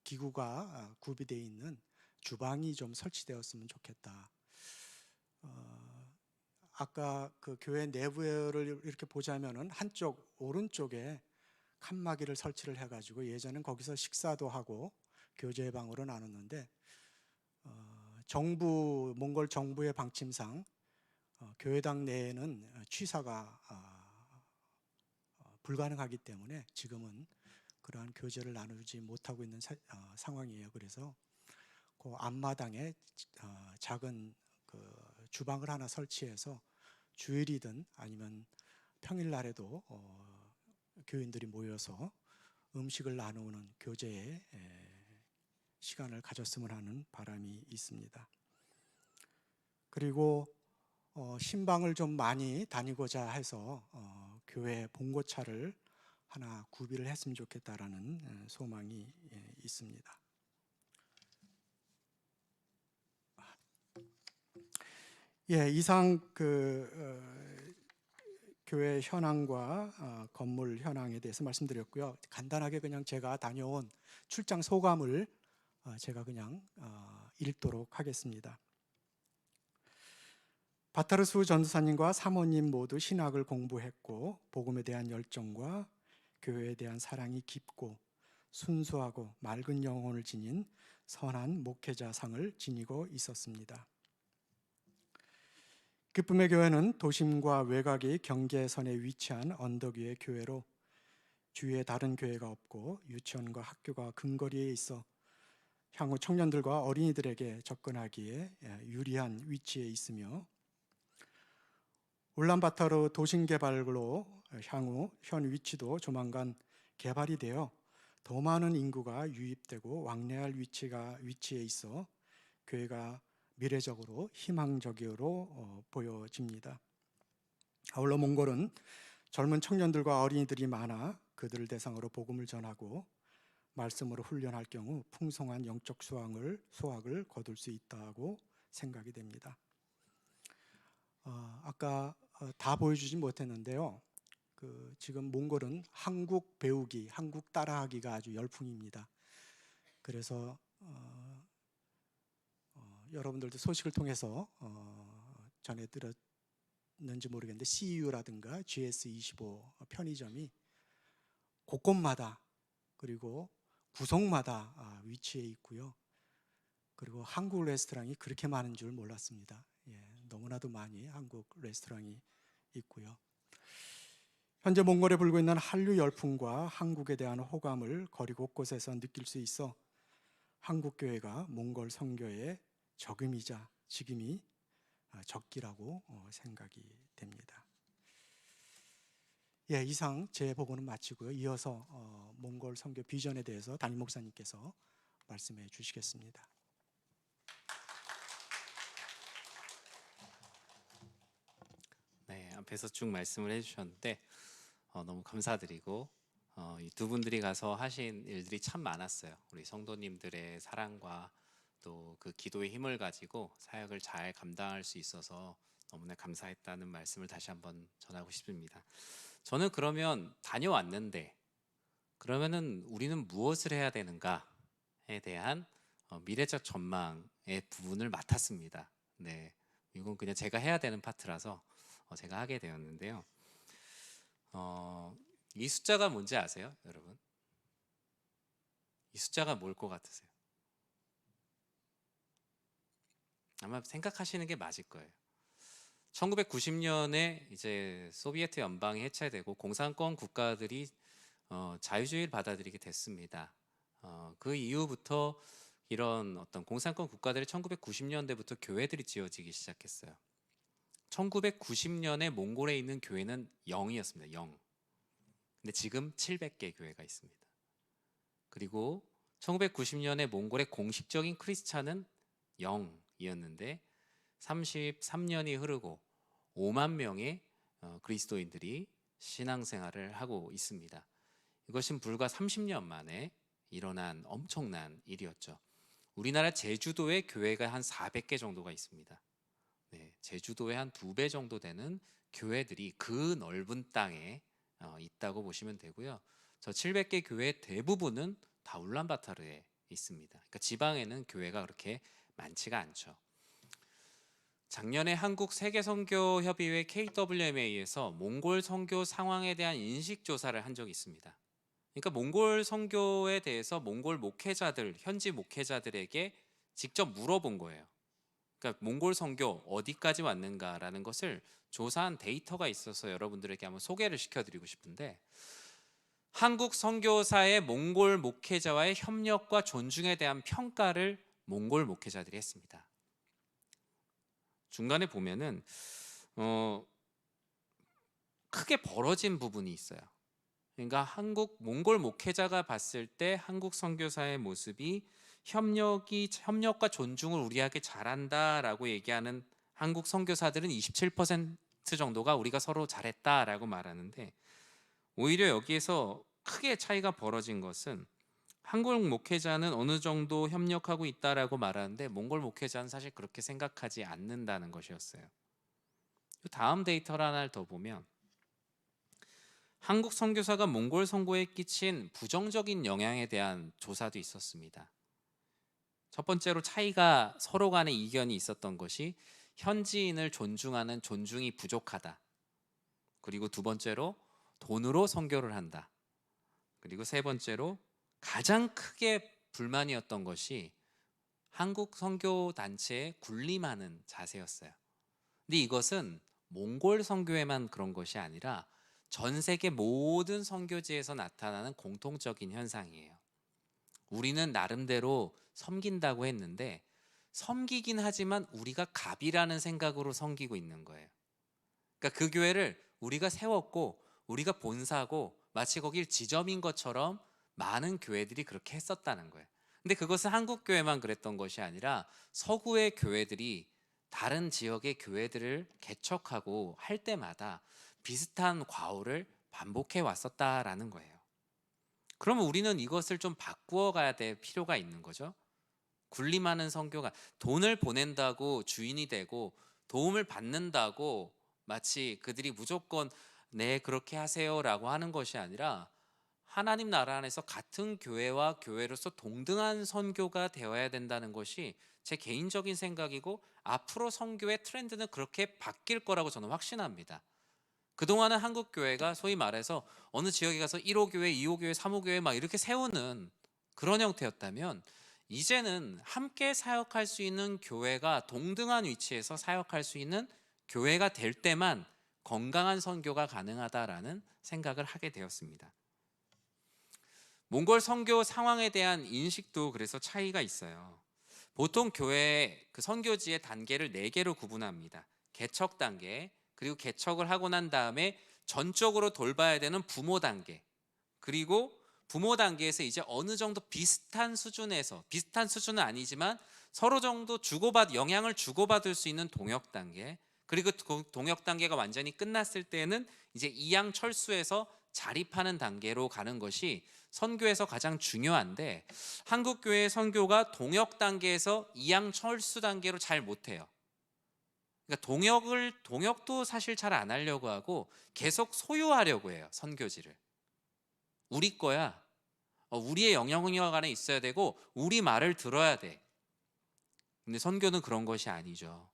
S3: 기구가 구비되어 있는 주방이 좀 설치되었으면 좋겠다. 아까 그 교회 내부를 이렇게 보자면은 한쪽 오른쪽에 칸막이를 설치를 해가지고 예전엔 거기서 식사도 하고 교제 방으로 나눴는데 몽골 정부의 방침상 교회당 내에는 취사가 불가능하기 때문에 지금은 그러한 교제를 나누지 못하고 있는 상황이에요. 그래서 그 앞마당에 작은 그 주방을 하나 설치해서 주일이든 아니면 평일날에도 교인들이 모여서 음식을 나누는 교제의 시간을 가졌으면 하는 바람이 있습니다. 그리고 신방을 좀 많이 다니고자 해서 교회 봉고차를 하나 구비를 했으면 좋겠다라는 소망이 있습니다. 이상 그 교회 현황과 건물 현황에 대해서 말씀드렸고요. 간단하게 그냥 제가 다녀온 출장 소감을 제가 그냥 읽도록 하겠습니다. 바타르수 전도사님과 사모님 모두 신학을 공부했고 복음에 대한 열정과 교회에 대한 사랑이 깊고 순수하고 맑은 영혼을 지닌 선한 목회자상을 지니고 있었습니다. 기쁨의 교회는 도심과 외곽의 경계선에 위치한 언덕 위의 교회로 주위에 다른 교회가 없고 유치원과 학교가 근거리에 있어 향후 청년들과 어린이들에게 접근하기에 유리한 위치에 있으며 울란바토르 도심개발로 향후 현 위치도 조만간 개발이 되어 더 많은 인구가 유입되고 왕래할 위치에 있어 교회가 미래적으로 희망적으로 보여집니다. 아울러 몽골은 젊은 청년들과 어린이들이 많아 그들을 대상으로 복음을 전하고 말씀으로 훈련할 경우 풍성한 영적 수확을 거둘 수 있다고 생각이 됩니다. 아까 다 보여주지 못했는데요. 지금 몽골은 한국 배우기, 한국 따라하기가 아주 열풍입니다. 그래서 여러분들도 소식을 통해서 전해 들었는지 모르겠는데 CU라든가 GS25 편의점이 곳곳마다 그리고 구석마다 위치해 있고요. 그리고 한국 레스토랑이 그렇게 많은 줄 몰랐습니다. 너무나도 많이 한국 레스토랑이 있고요. 현재 몽골에 불고 있는 한류 열풍과 한국에 대한 호감을 거리 곳곳에서 느낄 수 있어 한국 교회가 몽골 선교의 적임이자 지금이 적기라고 생각이 됩니다. 이상 제 보고는 마치고요. 이어서 몽골 선교 비전에 대해서 담임 목사님께서 말씀해 주시겠습니다.
S1: 네, 앞에서 쭉 말씀을 해주셨는데 너무 감사드리고 이 두 분들이 가서 하신 일들이 참 많았어요. 우리 성도님들의 사랑과 또 그 기도의 힘을 가지고 사역을 잘 감당할 수 있어서 너무나 감사했다는 말씀을 다시 한번 전하고 싶습니다. 저는 그러면 다녀왔는데 그러면은 우리는 무엇을 해야 되는가에 대한 미래적 전망의 부분을 맡았습니다. 네, 이건 그냥 제가 해야 되는 파트라서 제가 하게 되었는데요. 이 숫자가 뭔지 아세요, 여러분? 이 숫자가 뭘 것 같으세요? 아마 생각하시는 게 맞을 거예요. 1990년에 이제 소비에트 연방이 해체되고 공산권 국가들이 자유주의를 받아들이게 됐습니다. 그 이후부터 이런 어떤 공산권 국가들이 1990년대부터 교회들이 지어지기 시작했어요. 1990년에 몽골에 있는 교회는 0이었습니다. 0. 근데 지금 700개 교회가 있습니다. 그리고 1990년에 몽골의 공식적인 크리스찬은 0이었는데 33년이 흐르고 5만 명의 그리스도인들이 신앙생활을 하고 있습니다. 이것은 불과 30년 만에 일어난 엄청난 일이었죠. 우리나라 제주도에 교회가 한 400개 정도가 있습니다. 네, 제주도에 한 2배 정도 되는 교회들이 그 넓은 땅에 있다고 보시면 되고요. 저 700개 교회 대부분은 다 울란바타르에 있습니다. 그러니까 지방에는 교회가 그렇게 많지가 않죠. 작년에 한국 세계선교협의회 KWMA에서 몽골 선교 상황에 대한 인식 조사를 한 적이 있습니다. 그러니까 몽골 선교에 대해서 몽골 목회자들, 현지 목회자들에게 직접 물어본 거예요. 그러니까 몽골 선교 어디까지 왔는가라는 것을 조사한 데이터가 있어서 여러분들에게 한번 소개를 시켜드리고 싶은데, 한국 선교사의 몽골 목회자와의 협력과 존중에 대한 평가를 몽골 목회자들이 했습니다. 중간에 보면은 크게 벌어진 부분이 있어요. 그러니까 몽골 목회자가 봤을 때 한국 선교사의 모습이 협력과 존중을 우리에게 잘한다라고 얘기하는 한국 선교사들은 27% 정도가 우리가 서로 잘했다라고 말하는데, 오히려 여기에서 크게 차이가 벌어진 것은 한국 목회자는 어느 정도 협력하고 있다라고 말하는데 몽골 목회자는 사실 그렇게 생각하지 않는다는 것이었어요. 다음 데이터를 하나 더 보면 한국 선교사가 몽골 선교에 끼친 부정적인 영향에 대한 조사도 있었습니다. 첫 번째로 차이가 서로 간에 이견이 있었던 것이 현지인을 존중하는 존중이 부족하다. 그리고 두 번째로 돈으로 선교를 한다. 그리고 세 번째로 가장 크게 불만이었던 것이 한국 선교 단체에 군림하는 자세였어요. 근데 이것은 몽골 선교에만 그런 것이 아니라 전 세계 모든 선교지에서 나타나는 공통적인 현상이에요. 우리는 나름대로 섬긴다고 했는데 섬기긴 하지만 우리가 갑이라는 생각으로 섬기고 있는 거예요. 그러니까 그 교회를 우리가 세웠고 우리가 본사고 마치 거길 지점인 것처럼 많은 교회들이 그렇게 했었다는 거예요. 근데 그것은 한국 교회만 그랬던 것이 아니라 서구의 교회들이 다른 지역의 교회들을 개척하고 할 때마다 비슷한 과오를 반복해 왔었다라는 거예요. 그러면 우리는 이것을 좀 바꾸어 가야 될 필요가 있는 거죠. 군림하는 선교가 돈을 보낸다고 주인이 되고 도움을 받는다고 마치 그들이 무조건 네 그렇게 하세요라고 하는 것이 아니라 하나님 나라 안에서 같은 교회와 교회로서 동등한 선교가 되어야 된다는 것이 제 개인적인 생각이고 앞으로 선교의 트렌드는 그렇게 바뀔 거라고 저는 확신합니다. 그동안은 한국 교회가 소위 말해서 어느 지역에 가서 1호 교회, 2호 교회, 3호 교회 막 이렇게 세우는 그런 형태였다면 이제는 함께 사역할 수 있는 교회가 동등한 위치에서 사역할 수 있는 교회가 될 때만 건강한 선교가 가능하다라는 생각을 하게 되었습니다. 몽골 선교 상황에 대한 인식도 그래서 차이가 있어요. 보통 교회 그 선교지의 단계를 4개로 구분합니다. 개척 단계, 그리고 개척을 하고 난 다음에 전적으로 돌봐야 되는 부모 단계, 그리고 부모 단계에서 이제 어느 정도 비슷한 수준에서, 비슷한 수준은 아니지만 서로 정도 영향을 주고받을 수 있는 동역 단계, 그리고 동역 단계가 완전히 끝났을 때는 이제 이양 철수해서 자립하는 단계로 가는 것이 선교에서 가장 중요한데, 한국 교회의 선교가 동역 단계에서 이양 철수 단계로 잘 못해요. 그러니까 동역도 사실 잘 안 하려고 하고 계속 소유하려고 해요. 선교지를 우리 거야. 우리의 영향력 안에 있어야 되고 우리 말을 들어야 돼. 근데 선교는 그런 것이 아니죠.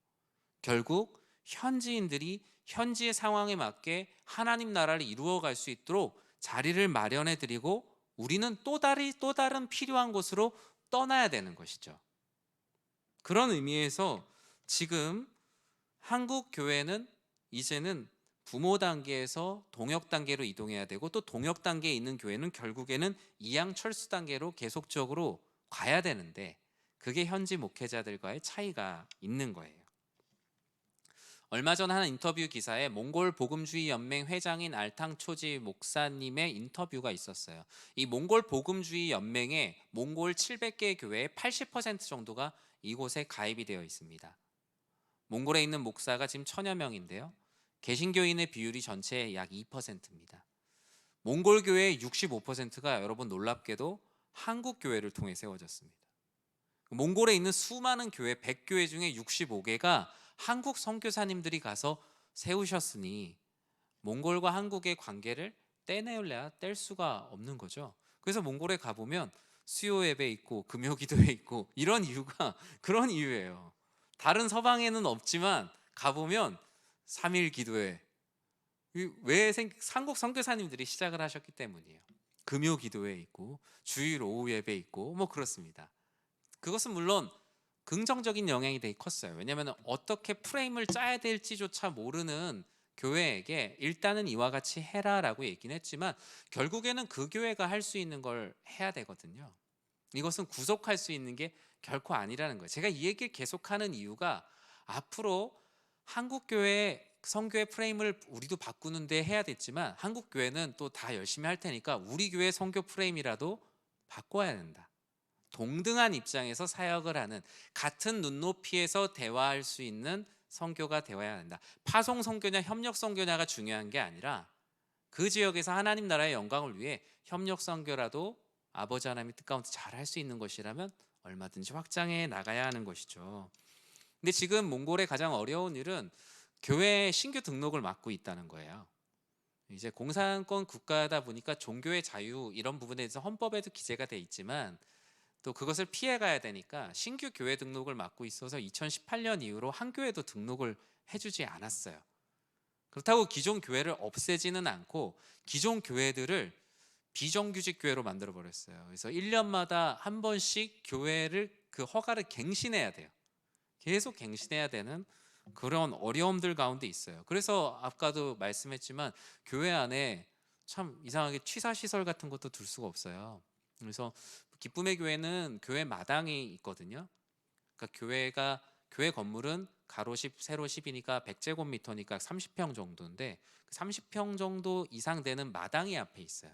S1: 결국 현지인들이 현지의 상황에 맞게 하나님 나라를 이루어갈 수 있도록 자리를 마련해 드리고 우리는 또 다른 필요한 곳으로 떠나야 되는 것이죠. 그런 의미에서 지금 한국 교회는 이제는 부모 단계에서 동역 단계로 이동해야 되고, 또 동역 단계에 있는 교회는 결국에는 이양 철수 단계로 계속적으로 가야 되는데, 그게 현지 목회자들과의 차이가 있는 거예요. 얼마 전 한 인터뷰 기사에 몽골 복음주의 연맹 회장인 알탕초지 목사님의 인터뷰가 있었어요. 이 몽골 복음주의 연맹의 몽골 700개 교회의 80% 정도가 이곳에 가입이 되어 있습니다. 몽골에 있는 목사가 지금 1000여 명인데요. 개신교인의 비율이 전체의 약 2%입니다. 몽골 교회의 65%가 여러분 놀랍게도 한국 교회를 통해 세워졌습니다. 몽골에 있는 수많은 교회 100교회 중에 65개가 한국 선교사님들이 가서 세우셨으니 몽골과 한국의 관계를 떼내려 뗄 수가 없는 거죠. 그래서 몽골에 가보면 수요 예배 있고 금요 기도회 있고 이런 이유가 그런 이유예요. 다른 서방에는 없지만 가보면 3일 기도회, 왜 한국 선교사님들이 시작을 하셨기 때문이에요. 금요 기도회 있고 주일 오후 예배 있고 뭐 그렇습니다. 그것은 물론 긍정적인 영향이 되게 컸어요. 왜냐하면 어떻게 프레임을 짜야 될지조차 모르는 교회에게 일단은 이와 같이 해라라고 얘기는 했지만 결국에는 그 교회가 할 수 있는 걸 해야 되거든요. 이것은 구속할 수 있는 게 결코 아니라는 거예요. 제가 이 얘기를 계속하는 이유가 앞으로 한국 교회 선교의 프레임을 우리도 바꾸는데 해야 됐지만 한국 교회는 또 다 열심히 할 테니까 우리 교회 선교 프레임이라도 바꿔야 된다. 동등한 입장에서 사역을 하는, 같은 눈높이에서 대화할 수 있는 선교가 되어야 한다. 파송 선교냐 협력 선교냐가 중요한 게 아니라 그 지역에서 하나님 나라의 영광을 위해 협력 선교라도 아버지 하나님의 뜻 가운데 잘 할 수 있는 것이라면 얼마든지 확장해 나가야 하는 것이죠. 근데 지금 몽골의 가장 어려운 일은 교회 신규 등록을 막고 있다는 거예요. 이제 공산권 국가다 보니까 종교의 자유 이런 부분에 대해서 헌법에도 기재가 돼 있지만 또 그것을 피해 가야 되니까 신규 교회 등록을 막고 있어서 2018년 이후로 한 교회도 등록을 해주지 않았어요. 그렇다고 기존 교회를 없애지는 않고 기존 교회들을 비정규직 교회로 만들어 버렸어요. 그래서 1년마다 한 번씩 교회를 그 허가를 갱신해야 돼요. 계속 갱신해야 되는 그런 어려움들 가운데 있어요. 그래서 아까도 말씀했지만 교회 안에 참 이상하게 취사 시설 같은 것도 둘 수가 없어요. 그래서 기쁨의 교회는 교회 마당이 있거든요. 그러니까 교회 건물은 가로 10, 세로 10이니까 100제곱미터니까 30평 정도인데 30평 정도 이상 되는 마당이 앞에 있어요.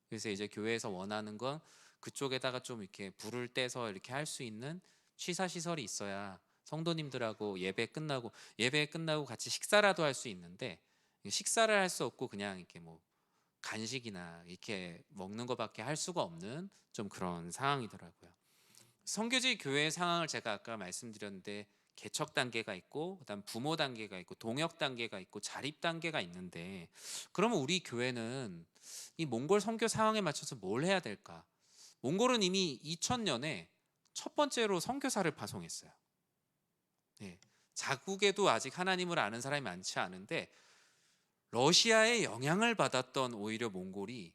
S1: 그래서 이제 교회에서 원하는 건 그쪽에다가 좀 이렇게 불을 떼서 이렇게 할 수 있는 취사 시설이 있어야 성도님들하고 예배 끝나고 같이 식사라도 할 수 있는데 식사를 할 수 없고 그냥 이렇게 뭐 간식이나 이렇게 먹는 것밖에 할 수가 없는 좀 그런 상황이더라고요. 선교지 교회 상황을 제가 아까 말씀드렸는데 개척 단계가 있고 그다음 부모 단계가 있고 동역 단계가 있고 자립 단계가 있는데 그러면 우리 교회는 이 몽골 선교 상황에 맞춰서 뭘 해야 될까? 몽골은 이미 2000년에 첫 번째로 선교사를 파송했어요. 예, 자국에도 아직 하나님을 아는 사람이 많지 않은데 러시아의 영향을 받았던 오히려 몽골이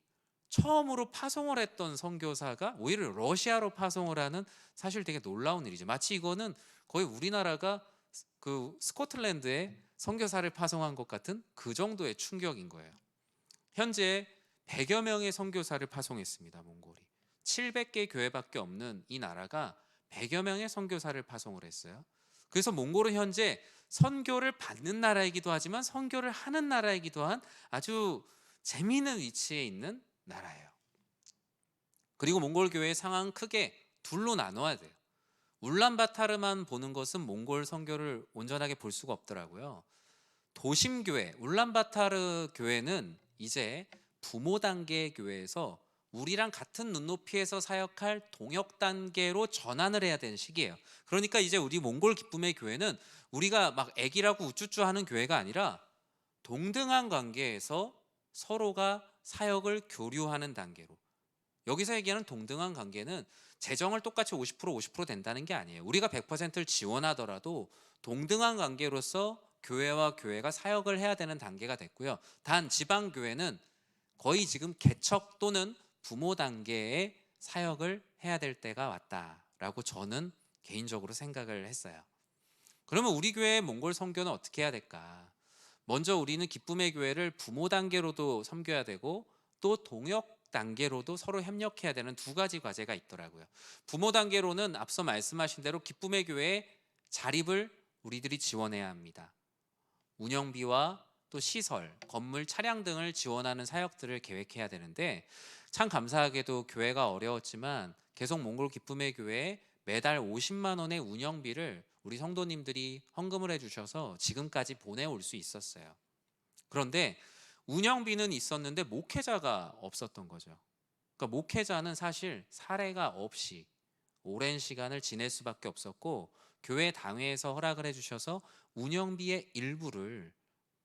S1: 처음으로 파송을 했던 선교사가 오히려 러시아로 파송을 하는 사실 되게 놀라운 일이죠. 마치 이거는 거의 우리나라가 그 스코틀랜드에 선교사를 파송한 것 같은 그 정도의 충격인 거예요. 현재 100여 명의 선교사를 파송했습니다. 몽골이 700개 교회밖에 없는 이 나라가 100여 명의 선교사를 파송을 했어요. 그래서 몽골은 현재 선교를 받는 나라이기도 하지만 선교를 하는 나라이기도 한 아주 재미있는 위치에 있는 나라예요. 그리고 몽골 교회의 상황은 크게 둘로 나눠야 돼요. 울란바타르만 보는 것은 몽골 선교를 온전하게 볼 수가 없더라고요. 도심 교회, 울란바타르 교회는 이제 부모 단계의 교회에서 우리랑 같은 눈높이에서 사역할 동역 단계로 전환을 해야 되는 시기예요. 그러니까 이제 우리 몽골 기쁨의 교회는 우리가 막 애기라고 우쭈쭈 하는 교회가 아니라 동등한 관계에서 서로가 사역을 교류하는 단계로. 여기서 얘기하는 동등한 관계는 재정을 똑같이 50% 된다는 게 아니에요. 우리가 100%를 지원하더라도 동등한 관계로서 교회와 교회가 사역을 해야 되는 단계가 됐고요. 단 지방교회는 거의 지금 개척 또는 부모 단계의 사역을 해야 될 때가 왔다라고 저는 개인적으로 생각을 했어요. 그러면 우리 교회의 몽골 선교는 어떻게 해야 될까? 먼저 우리는 기쁨의 교회를 부모 단계로도 섬겨야 되고 또 동역 단계로도 서로 협력해야 되는 두 가지 과제가 있더라고요. 부모 단계로는 앞서 말씀하신 대로 기쁨의 교회의 자립을 우리들이 지원해야 합니다. 운영비와 또 시설, 건물, 차량 등을 지원하는 사역들을 계획해야 되는데 참 감사하게도 교회가 어려웠지만 계속 몽골 기쁨의 교회에 매달 50만 원의 운영비를 우리 성도님들이 헌금을 해주셔서 지금까지 보내올 수 있었어요. 그런데 운영비는 있었는데 목회자가 없었던 거죠. 그러니까 목회자는 사실 사례가 없이 오랜 시간을 지낼 수밖에 없었고 교회 당회에서 허락을 해주셔서 운영비의 일부를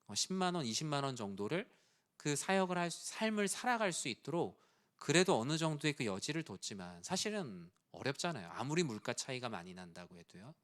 S1: 10만 원, 20만 원 정도를 그 사역을 할 삶을 살아갈 수 있도록 그래도 어느 정도의 그 여지를 뒀지만 사실은 어렵잖아요. 아무리 물가 차이가 많이 난다고 해도요.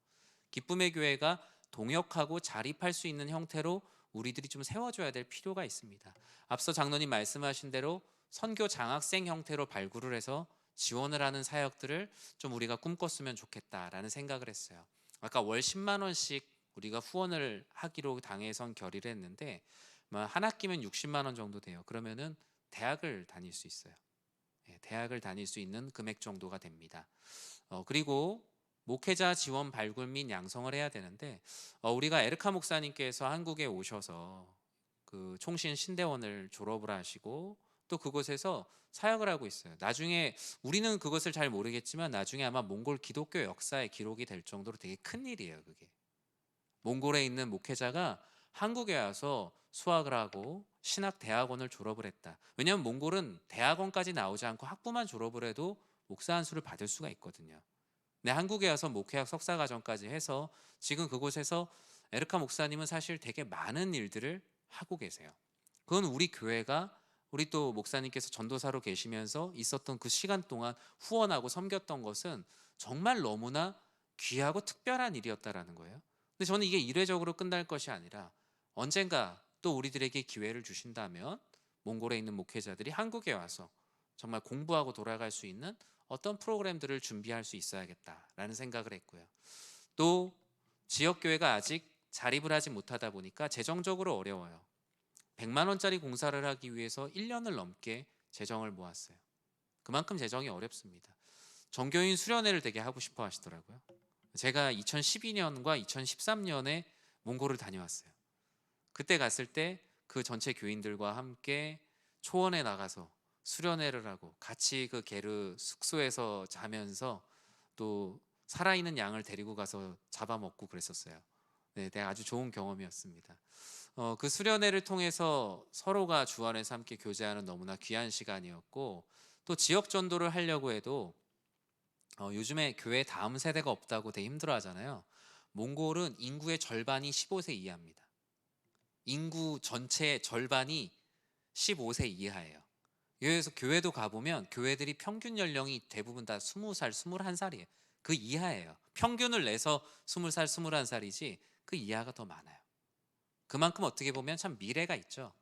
S1: 기쁨의 교회가 동역하고 자립할 수 있는 형태로 우리들이 좀 세워줘야 될 필요가 있습니다. 앞서 장로님 말씀하신 대로 선교 장학생 형태로 발굴을 해서 지원을 하는 사역들을 좀 우리가 꿈꿨으면 좋겠다라는 생각을 했어요. 아까 월 10만 원씩 우리가 후원을 하기로 당에선 결의를 했는데 한 학기면 60만 원 정도 돼요. 그러면은 대학을 다닐 수 있어요. 대학을 다닐 수 있는 금액 정도가 됩니다. 그리고 목회자 지원 발굴 및 양성을 해야 되는데 우리가 에르카 목사님께서 한국에 오셔서 그 총신 신대원을 졸업을 하시고 또 그곳에서 사역을 하고 있어요. 나중에 우리는 그것을 잘 모르겠지만 나중에 아마 몽골 기독교 역사에 기록이 될 정도로 되게 큰 일이에요. 그게 몽골에 있는 목회자가 한국에 와서 수학을 하고 신학 대학원을 졸업을 했다. 왜냐하면 몽골은 대학원까지 나오지 않고 학부만 졸업을 해도 목사 안수를 받을 수가 있거든요. 근데 한국에 와서 목회학 석사과정까지 해서 지금 그곳에서 에르카 목사님은 사실 되게 많은 일들을 하고 계세요. 그건 우리 교회가 우리 또 목사님께서 전도사로 계시면서 있었던 그 시간 동안 후원하고 섬겼던 것은 정말 너무나 귀하고 특별한 일이었다라는 거예요. 근데 저는 이게 이례적으로 끝날 것이 아니라 언젠가 또 우리들에게 기회를 주신다면 몽골에 있는 목회자들이 한국에 와서 정말 공부하고 돌아갈 수 있는 어떤 프로그램들을 준비할 수 있어야겠다라는 생각을 했고요. 또 지역교회가 아직 자립을 하지 못하다 보니까 재정적으로 어려워요. 100만 원짜리 공사를 하기 위해서 1년을 넘게 재정을 모았어요. 그만큼 재정이 어렵습니다. 정교인 수련회를 되게 하고 싶어 하시더라고요. 제가 2012년과 2013년에 몽골을 다녀왔어요. 그때 갔을 때 그 전체 교인들과 함께 초원에 나가서 수련회를 하고 같이 그 게르 숙소에서 자면서 또 살아있는 양을 데리고 가서 잡아먹고 그랬었어요. 네, 되게 아주 좋은 경험이었습니다. 그 수련회를 통해서 서로가 주 안에서 함께 교제하는 너무나 귀한 시간이었고, 또 지역 전도를 하려고 해도 요즘에 교회 다음 세대가 없다고 되게 힘들어하잖아요. 몽골은 인구의 절반이 15세 이하입니다. 인구 전체의 절반이 15세 이하예요. 그래서 교회도 가보면 교회들이 평균 연령이 대부분 다 20살, 21살이에요. 그 이하예요. 평균을 내서 20살, 21살이지 그 이하가 더 많아요. 그만큼 어떻게 보면 참 미래가 있죠.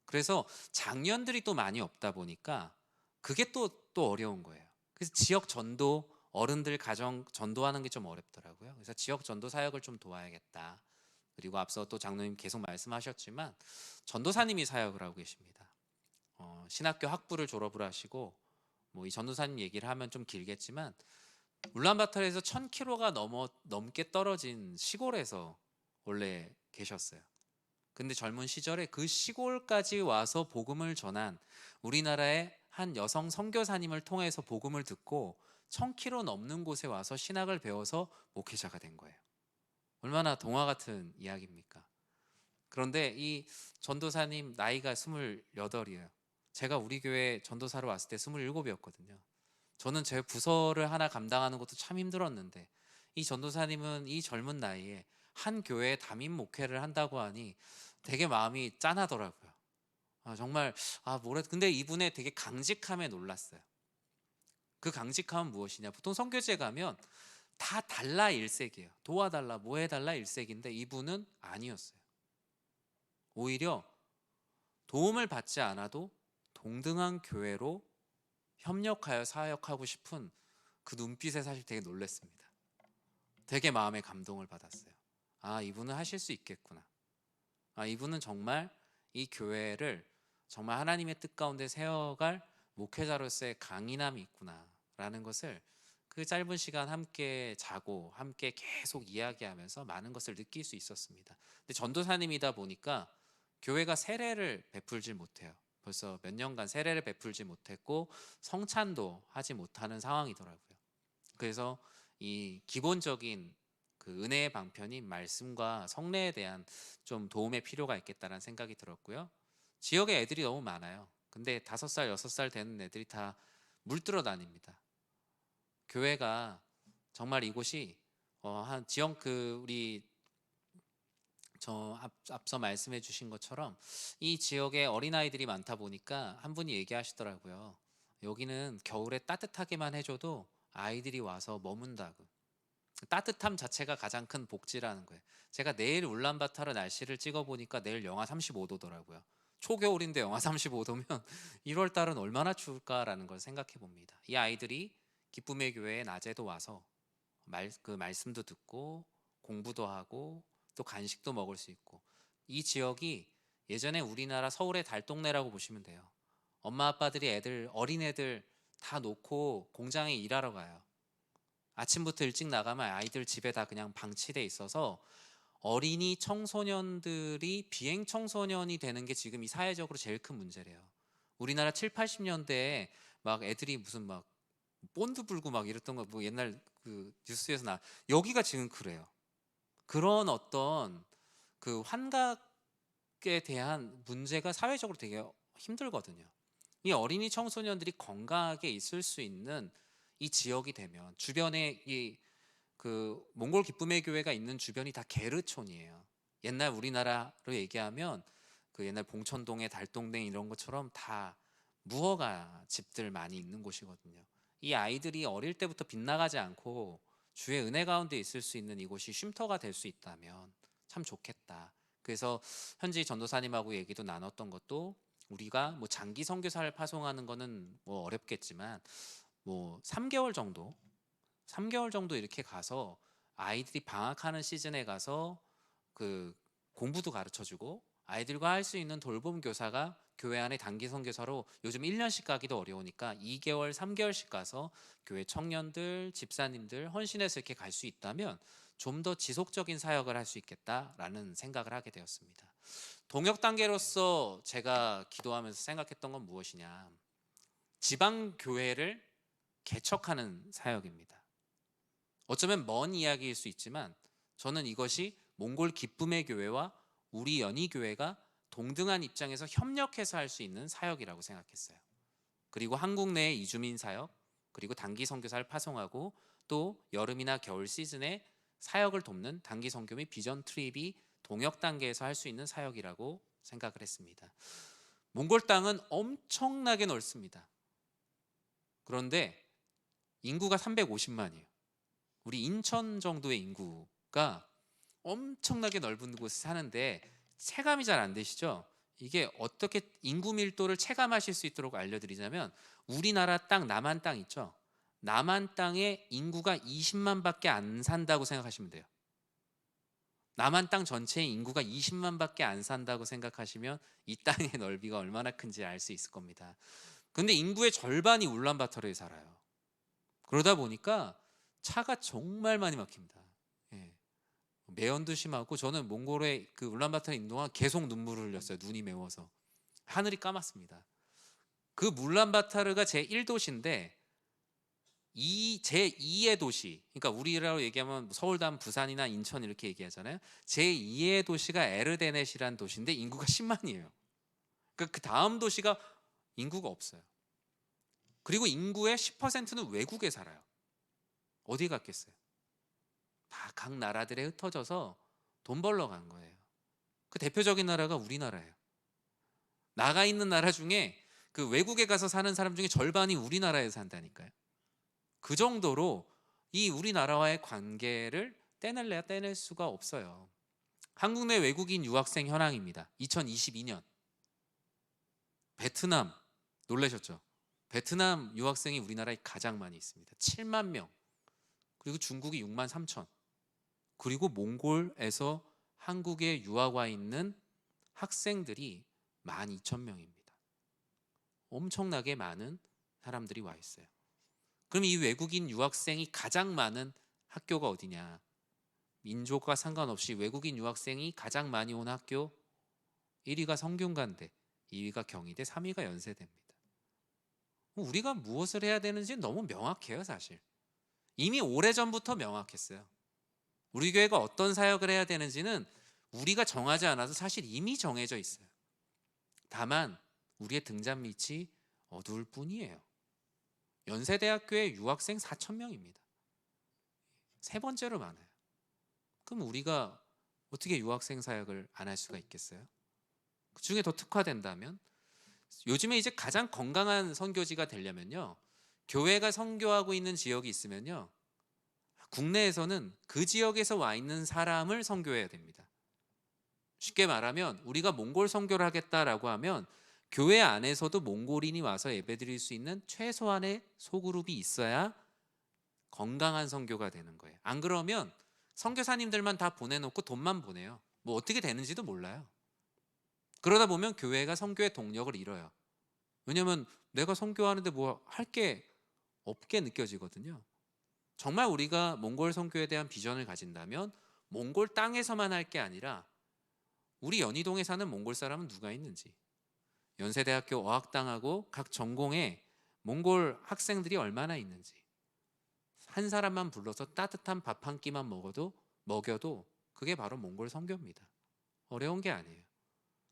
S1: 그래서 장년들이 또 많이 없다 보니까 그게 또 어려운 거예요. 그래서 지역 전도, 어른들 가정 전도하는 게 좀 어렵더라고요. 그래서 지역 전도 사역을 좀 도와야겠다. 그리고 앞서 또 장로님 계속 말씀하셨지만 전도사님이 사역을 하고 계십니다. 신학교 학부를 졸업을 하시고 뭐 이 전도사님 얘기를 하면 좀 길겠지만 울란바토르에서 1000km가 넘게 떨어진 시골에서 원래 계셨어요. 근데 젊은 시절에 그 시골까지 와서 복음을 전한 우리나라의 한 여성 선교사님을 통해서 복음을 듣고 1000km 넘는 곳에 와서 신학을 배워서 목회자가 된 거예요. 얼마나 동화 같은 이야기입니까? 그런데 이 전도사님 나이가 28이에요. 제가 우리 교회 전도사로 왔을 때 27이었거든요. 저는 제 부서를 하나 감당하는 것도 참 힘들었는데 이 전도사님은 이 젊은 나이에 한 교회에 담임 목회를 한다고 하니 되게 마음이 짠하더라고요. 정말 근데 이분의 되게 강직함에 놀랐어요. 그 강직함은 무엇이냐? 보통 선교지에 가면 다 달라 일색이에요. 도와달라, 뭐 해달라 일색인데 이분은 아니었어요. 오히려 도움을 받지 않아도 동등한 교회로 협력하여 사역하고 싶은 그 눈빛에 사실 되게 놀랐습니다. 되게 마음에 감동을 받았어요. 이분은 하실 수 있겠구나. 이분은 정말 이 교회를 정말 하나님의 뜻 가운데 세워갈 목회자로서의 강인함이 있구나 라는 것을 그 짧은 시간 함께 자고 함께 계속 이야기하면서 많은 것을 느낄 수 있었습니다. 근데 전도사님이다 보니까 교회가 세례를 베풀지 못해요. 벌써 몇 년간 세례를 베풀지 못했고 성찬도 하지 못하는 상황이더라고요. 그래서 이 기본적인 그 은혜의 방편인 말씀과 성례에 대한 좀 도움의 필요가 있겠다라는 생각이 들었고요. 지역에 애들이 너무 많아요. 근데 5살, 6살 되는 애들이 다 물들어 다닙니다. 교회가 정말 이곳이 한 지역 우리 앞서 말씀해 주신 것처럼 이 지역에 어린아이들이 많다 보니까 한 분이 얘기하시더라고요. 여기는 겨울에 따뜻하게만 해줘도 아이들이 와서 머문다고. 따뜻함 자체가 가장 큰 복지라는 거예요. 제가 내일 울란바타르 날씨를 찍어보니까 내일 영하 35도더라고요. 초겨울인데 영하 35도면 1월 달은 얼마나 추울까라는 걸 생각해 봅니다. 이 아이들이 기쁨의 교회에 낮에도 와서 그 말씀도 듣고 공부도 하고 또 간식도 먹을 수 있고, 이 지역이 예전에 우리나라 서울의 달동네라고 보시면 돼요. 엄마 아빠들이 어린애들 다 놓고 공장에 일하러 가요. 아침부터 일찍 나가면 아이들 집에 다 그냥 방치돼 있어서 어린이 청소년들이 비행 청소년이 되는 게 지금 이 사회적으로 제일 큰 문제래요. 우리나라 7, 80년대에 막 애들이 무슨 막 본드 불고 막 이랬던 거 뭐 옛날 그 뉴스에서 여기가 지금 그래요. 그런 어떤 그 환각에 대한 문제가 사회적으로 되게 힘들거든요. 이 어린이 청소년들이 건강하게 있을 수 있는 이 지역이 되면, 주변에 이 그 몽골 기쁨의 교회가 있는 주변이 다 게르촌이에요. 옛날 우리나라로 얘기하면 그 옛날 봉천동의 달동네 이런 것처럼 다 무허가 집들 많이 있는 곳이거든요. 이 아이들이 어릴 때부터 빗나가지 않고 주의 은혜 가운데 있을 수 있는 이곳이 쉼터가 될 수 있다면 참 좋겠다. 그래서 현지 전도사님하고 얘기도 나눴던 것도, 우리가 뭐 장기 선교사를 파송하는 거는 뭐 어렵겠지만 뭐 3개월 정도 이렇게 가서 아이들이 방학하는 시즌에 가서 그 공부도 가르쳐주고 아이들과 할 수 있는 돌봄 교사가 교회 안에 단기 선교사로, 요즘 1년씩 가기도 어려우니까 2개월, 3개월씩 가서 교회 청년들, 집사님들 헌신해서 이렇게 갈 수 있다면 좀 더 지속적인 사역을 할 수 있겠다라는 생각을 하게 되었습니다. 동역 단계로서 제가 기도하면서 생각했던 건 무엇이냐, 지방 교회를 개척하는 사역입니다. 어쩌면 먼 이야기일 수 있지만 저는 이것이 몽골 기쁨의 교회와 우리 연희교회가 동등한 입장에서 협력해서 할 수 있는 사역이라고 생각했어요. 그리고 한국 내의 이주민 사역, 그리고 단기 선교사를 파송하고 또 여름이나 겨울 시즌에 사역을 돕는 단기 선교 및 비전 트립이 동역 단계에서 할 수 있는 사역이라고 생각을 했습니다. 몽골 땅은 엄청나게 넓습니다. 그런데 인구가 350만이에요. 우리 인천 정도의 인구가 엄청나게 넓은 곳에 사는데 체감이 잘 안 되시죠? 이게 어떻게 인구 밀도를 체감하실 수 있도록 알려드리자면, 우리나라 땅, 남한 땅 있죠? 남한 땅에 인구가 20만밖에 안 산다고 생각하시면 돼요. 남한 땅 전체의 인구가 20만밖에 안 산다고 생각하시면 이 땅의 넓이가 얼마나 큰지 알 수 있을 겁니다. 근데 인구의 절반이 울란바토르에 살아요. 그러다 보니까 차가 정말 많이 막힙니다. 예. 매연도 심하고, 저는 몽골의 그 울란바토르에 있는 동안 계속 눈물을 흘렸어요. 눈이 매워서. 하늘이 까맣습니다. 그 울란바토르가 제1도시인데 제2의 도시, 그러니까 우리라고 얘기하면 서울 다음 부산이나 인천 이렇게 얘기하잖아요. 제2의 도시가 에르데넷이라는 도시인데 인구가 10만이에요. 그러니까 그 다음 도시가 인구가 없어요. 그리고 인구의 10%는 외국에 살아요. 어디 갔겠어요? 다 각 나라들에 흩어져서 돈 벌러 간 거예요. 그 대표적인 나라가 우리나라예요. 나가 있는 나라 중에 그 외국에 가서 사는 사람 중에 절반이 우리나라에 산다니까요. 그 정도로 이 우리나라와의 관계를 떼낼래야 떼낼 수가 없어요. 한국 내 외국인 유학생 현황입니다. 2022년 베트남, 놀라셨죠? 베트남 유학생이 우리나라에 가장 많이 있습니다. 7만 명. 그리고 중국이 6만 3천. 그리고 몽골에서 한국에 유학 와 있는 학생들이 12,000명입니다. 엄청나게 많은 사람들이 와 있어요. 그럼 이 외국인 유학생이 가장 많은 학교가 어디냐? 민족과 상관없이 외국인 유학생이 가장 많이 온 학교 1위가 성균관대, 2위가 경희대, 3위가 연세대입니다. 우리가 무엇을 해야 되는지 너무 명확해요, 사실. 이미 오래전부터 명확했어요. 우리 교회가 어떤 사역을 해야 되는지는 우리가 정하지 않아도 사실 이미 정해져 있어요. 다만 우리의 등잔 밑이 어두울 뿐이에요. 연세대학교에 유학생 4,000명입니다. 세 번째로 많아요. 그럼 우리가 어떻게 유학생 사역을 안 할 수가 있겠어요? 그 중에 더 특화된다면, 요즘에 이제 가장 건강한 선교지가 되려면요, 교회가 선교하고 있는 지역이 있으면요, 국내에서는 그 지역에서 와 있는 사람을 선교해야 됩니다. 쉽게 말하면 우리가 몽골 선교를 하겠다라고 하면 교회 안에서도 몽골인이 와서 예배드릴 수 있는 최소한의 소그룹이 있어야 건강한 선교가 되는 거예요. 안 그러면 선교사님들만 다 보내놓고 돈만 보내요. 뭐 어떻게 되는지도 몰라요. 그러다 보면 교회가 선교의 동력을 잃어요. 왜냐면 내가 선교하는데 뭐 할 게 없게 느껴지거든요. 정말 우리가 몽골 선교에 대한 비전을 가진다면 몽골 땅에서만 할 게 아니라 우리 연희동에 사는 몽골 사람은 누가 있는지, 연세대학교 어학당하고 각 전공에 몽골 학생들이 얼마나 있는지, 한 사람만 불러서 따뜻한 밥 한 끼만 먹여도 그게 바로 몽골 선교입니다. 어려운 게 아니에요.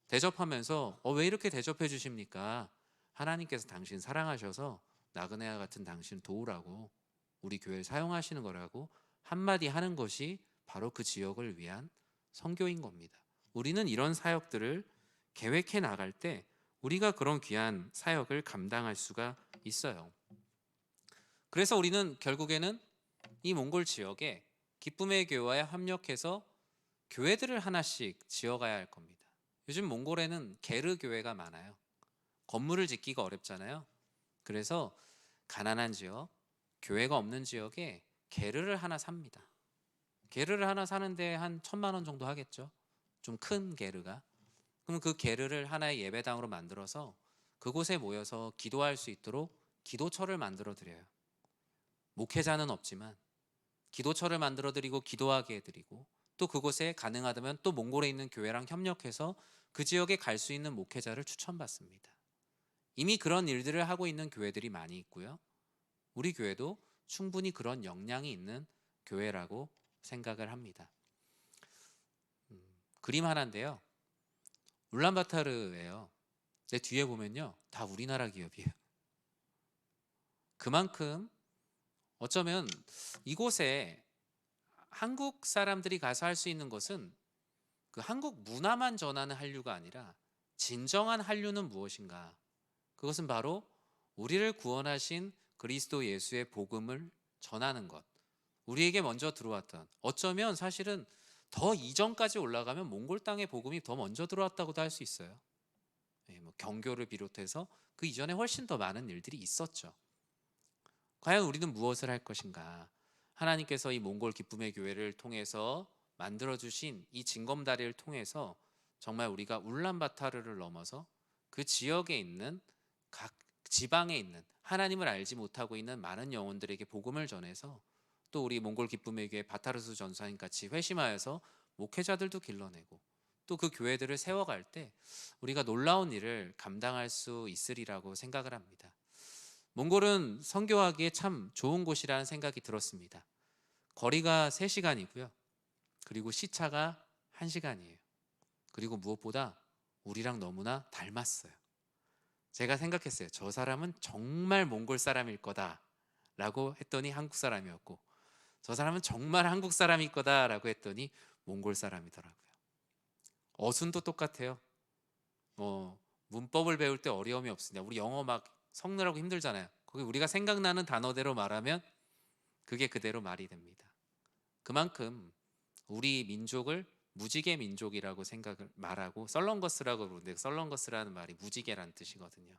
S1: 대접하면서 왜 이렇게 대접해 주십니까? 하나님께서 당신 사랑하셔서 나그네와 같은 당신 도우라고, 우리 교회를 사용하시는 거라고 한마디 하는 것이 바로 그 지역을 위한 선교인 겁니다. 우리는 이런 사역들을 계획해 나갈 때 우리가 그런 귀한 사역을 감당할 수가 있어요. 그래서 우리는 결국에는 이 몽골 지역에 기쁨의 교회에 합력해서 교회들을 하나씩 지어가야 할 겁니다. 요즘 몽골에는 게르 교회가 많아요. 건물을 짓기가 어렵잖아요. 그래서 가난한 지역, 교회가 없는 지역에 게르를 하나 삽니다. 게르를 하나 사는데 한 1,000만 원 정도 하겠죠. 좀 큰 게르가. 그럼 그 게르를 하나의 예배당으로 만들어서 그곳에 모여서 기도할 수 있도록 기도처를 만들어 드려요. 목회자는 없지만 기도처를 만들어 드리고 기도하게 해드리고, 또 그곳에 가능하다면 또 몽골에 있는 교회랑 협력해서 그 지역에 갈 수 있는 목회자를 추천받습니다. 이미 그런 일들을 하고 있는 교회들이 많이 있고요. 우리 교회도 충분히 그런 역량이 있는 교회라고 생각을 합니다. 그림 하나인데요. 울란바타르예요. 내 뒤에 보면요, 다 우리나라 기업이에요. 그만큼 어쩌면 이곳에 한국 사람들이 가서 할 수 있는 것은 그 한국 문화만 전하는 한류가 아니라, 진정한 한류는 무엇인가? 그것은 바로 우리를 구원하신 그리스도 예수의 복음을 전하는 것. 우리에게 먼저 들어왔던, 어쩌면 사실은 더 이전까지 올라가면 몽골 땅의 복음이 더 먼저 들어왔다고도 할 수 있어요. 뭐 경교를 비롯해서 그 이전에 훨씬 더 많은 일들이 있었죠. 과연 우리는 무엇을 할 것인가? 하나님께서 이 몽골 기쁨의 교회를 통해서 만들어주신 이 징검다리를 통해서 정말 우리가 울란바타르를 넘어서 그 지역에 있는, 각 지방에 있는 하나님을 알지 못하고 있는 많은 영혼들에게 복음을 전해서, 또 우리 몽골 기쁨의 교회 바타르수 전사님 같이 회심하여서 목회자들도 길러내고, 또 그 교회들을 세워갈 때 우리가 놀라운 일을 감당할 수 있으리라고 생각을 합니다. 몽골은 선교하기에 참 좋은 곳이라는 생각이 들었습니다. 거리가 3시간이고요. 그리고 시차가 1시간이에요. 그리고 무엇보다 우리랑 너무나 닮았어요. 제가 생각했어요. 저 사람은 정말 몽골 사람일 거다라고 했더니 한국 사람이었고, 저 사람은 정말 한국 사람일 거다라고 했더니 몽골 사람이더라고요. 어순도 똑같아요. 문법을 배울 때 어려움이 없습니다. 우리 영어 막 섞느라고 힘들잖아요. 거기 우리가 생각나는 단어대로 말하면 그게 그대로 말이 됩니다. 그만큼 우리 민족을 무지개 민족이라고 생각을 말하고, 썰렁거스라고 그러는데, 썰렁거스라는 말이 무지개라는 뜻이거든요.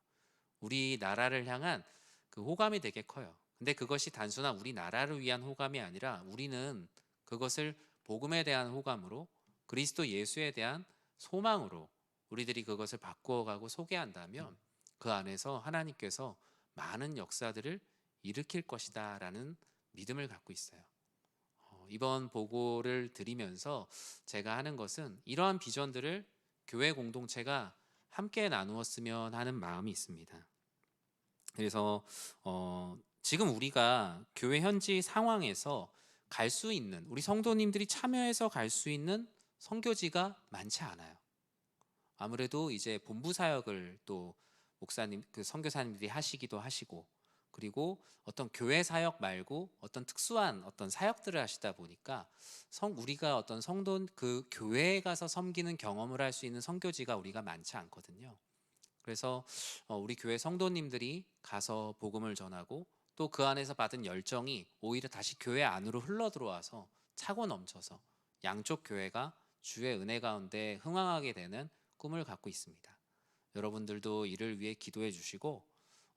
S1: 우리나라를 향한 그 호감이 되게 커요. 근데 그것이 단순한 우리나라를 위한 호감이 아니라, 우리는 그것을 복음에 대한 호감으로, 그리스도 예수에 대한 소망으로 우리들이 그것을 바꾸어가고 소개한다면 그 안에서 하나님께서 많은 역사들을 일으킬 것이다 라는 믿음을 갖고 있어요. 이번 보고를 드리면서 제가 하는 것은 이러한 비전들을 교회 공동체가 함께 나누었으면 하는 마음이 있습니다. 그래서 지금 우리가 교회 현지 상황에서 갈 수 있는, 우리 성도님들이 참여해서 갈 수 있는 선교지가 많지 않아요. 아무래도 이제 본부 사역을 또 목사님, 그 선교사님들이 하시기도 하시고, 그리고 어떤 교회 사역 말고 어떤 특수한 어떤 사역들을 하시다 보니까 우리가 어떤 성도, 그 교회에 가서 섬기는 경험을 할 수 있는 선교지가 우리가 많지 않거든요. 그래서 우리 교회 성도님들이 가서 복음을 전하고, 또 그 안에서 받은 열정이 오히려 다시 교회 안으로 흘러 들어와서 차고 넘쳐서 양쪽 교회가 주의 은혜 가운데 흥황하게 되는 꿈을 갖고 있습니다. 여러분들도 이를 위해 기도해 주시고,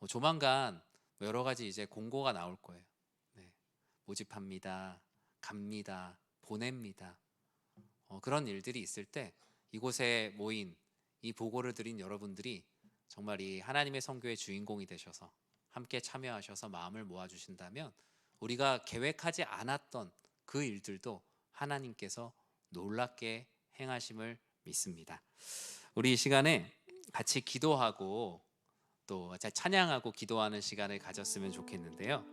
S1: 조만간 여러 가지 이제 공고가 나올 거예요. 네, 모집합니다, 갑니다, 보냅니다. 그런 일들이 있을 때 이곳에 모인 이 보고를 드린 여러분들이 정말 이 하나님의 선교의 주인공이 되셔서 함께 참여하셔서 마음을 모아주신다면, 우리가 계획하지 않았던 그 일들도 하나님께서 놀랍게 행하심을 믿습니다. 우리 이 시간에 같이 기도하고 또 찬양하고 기도하는 시간을 가졌으면 좋겠는데요.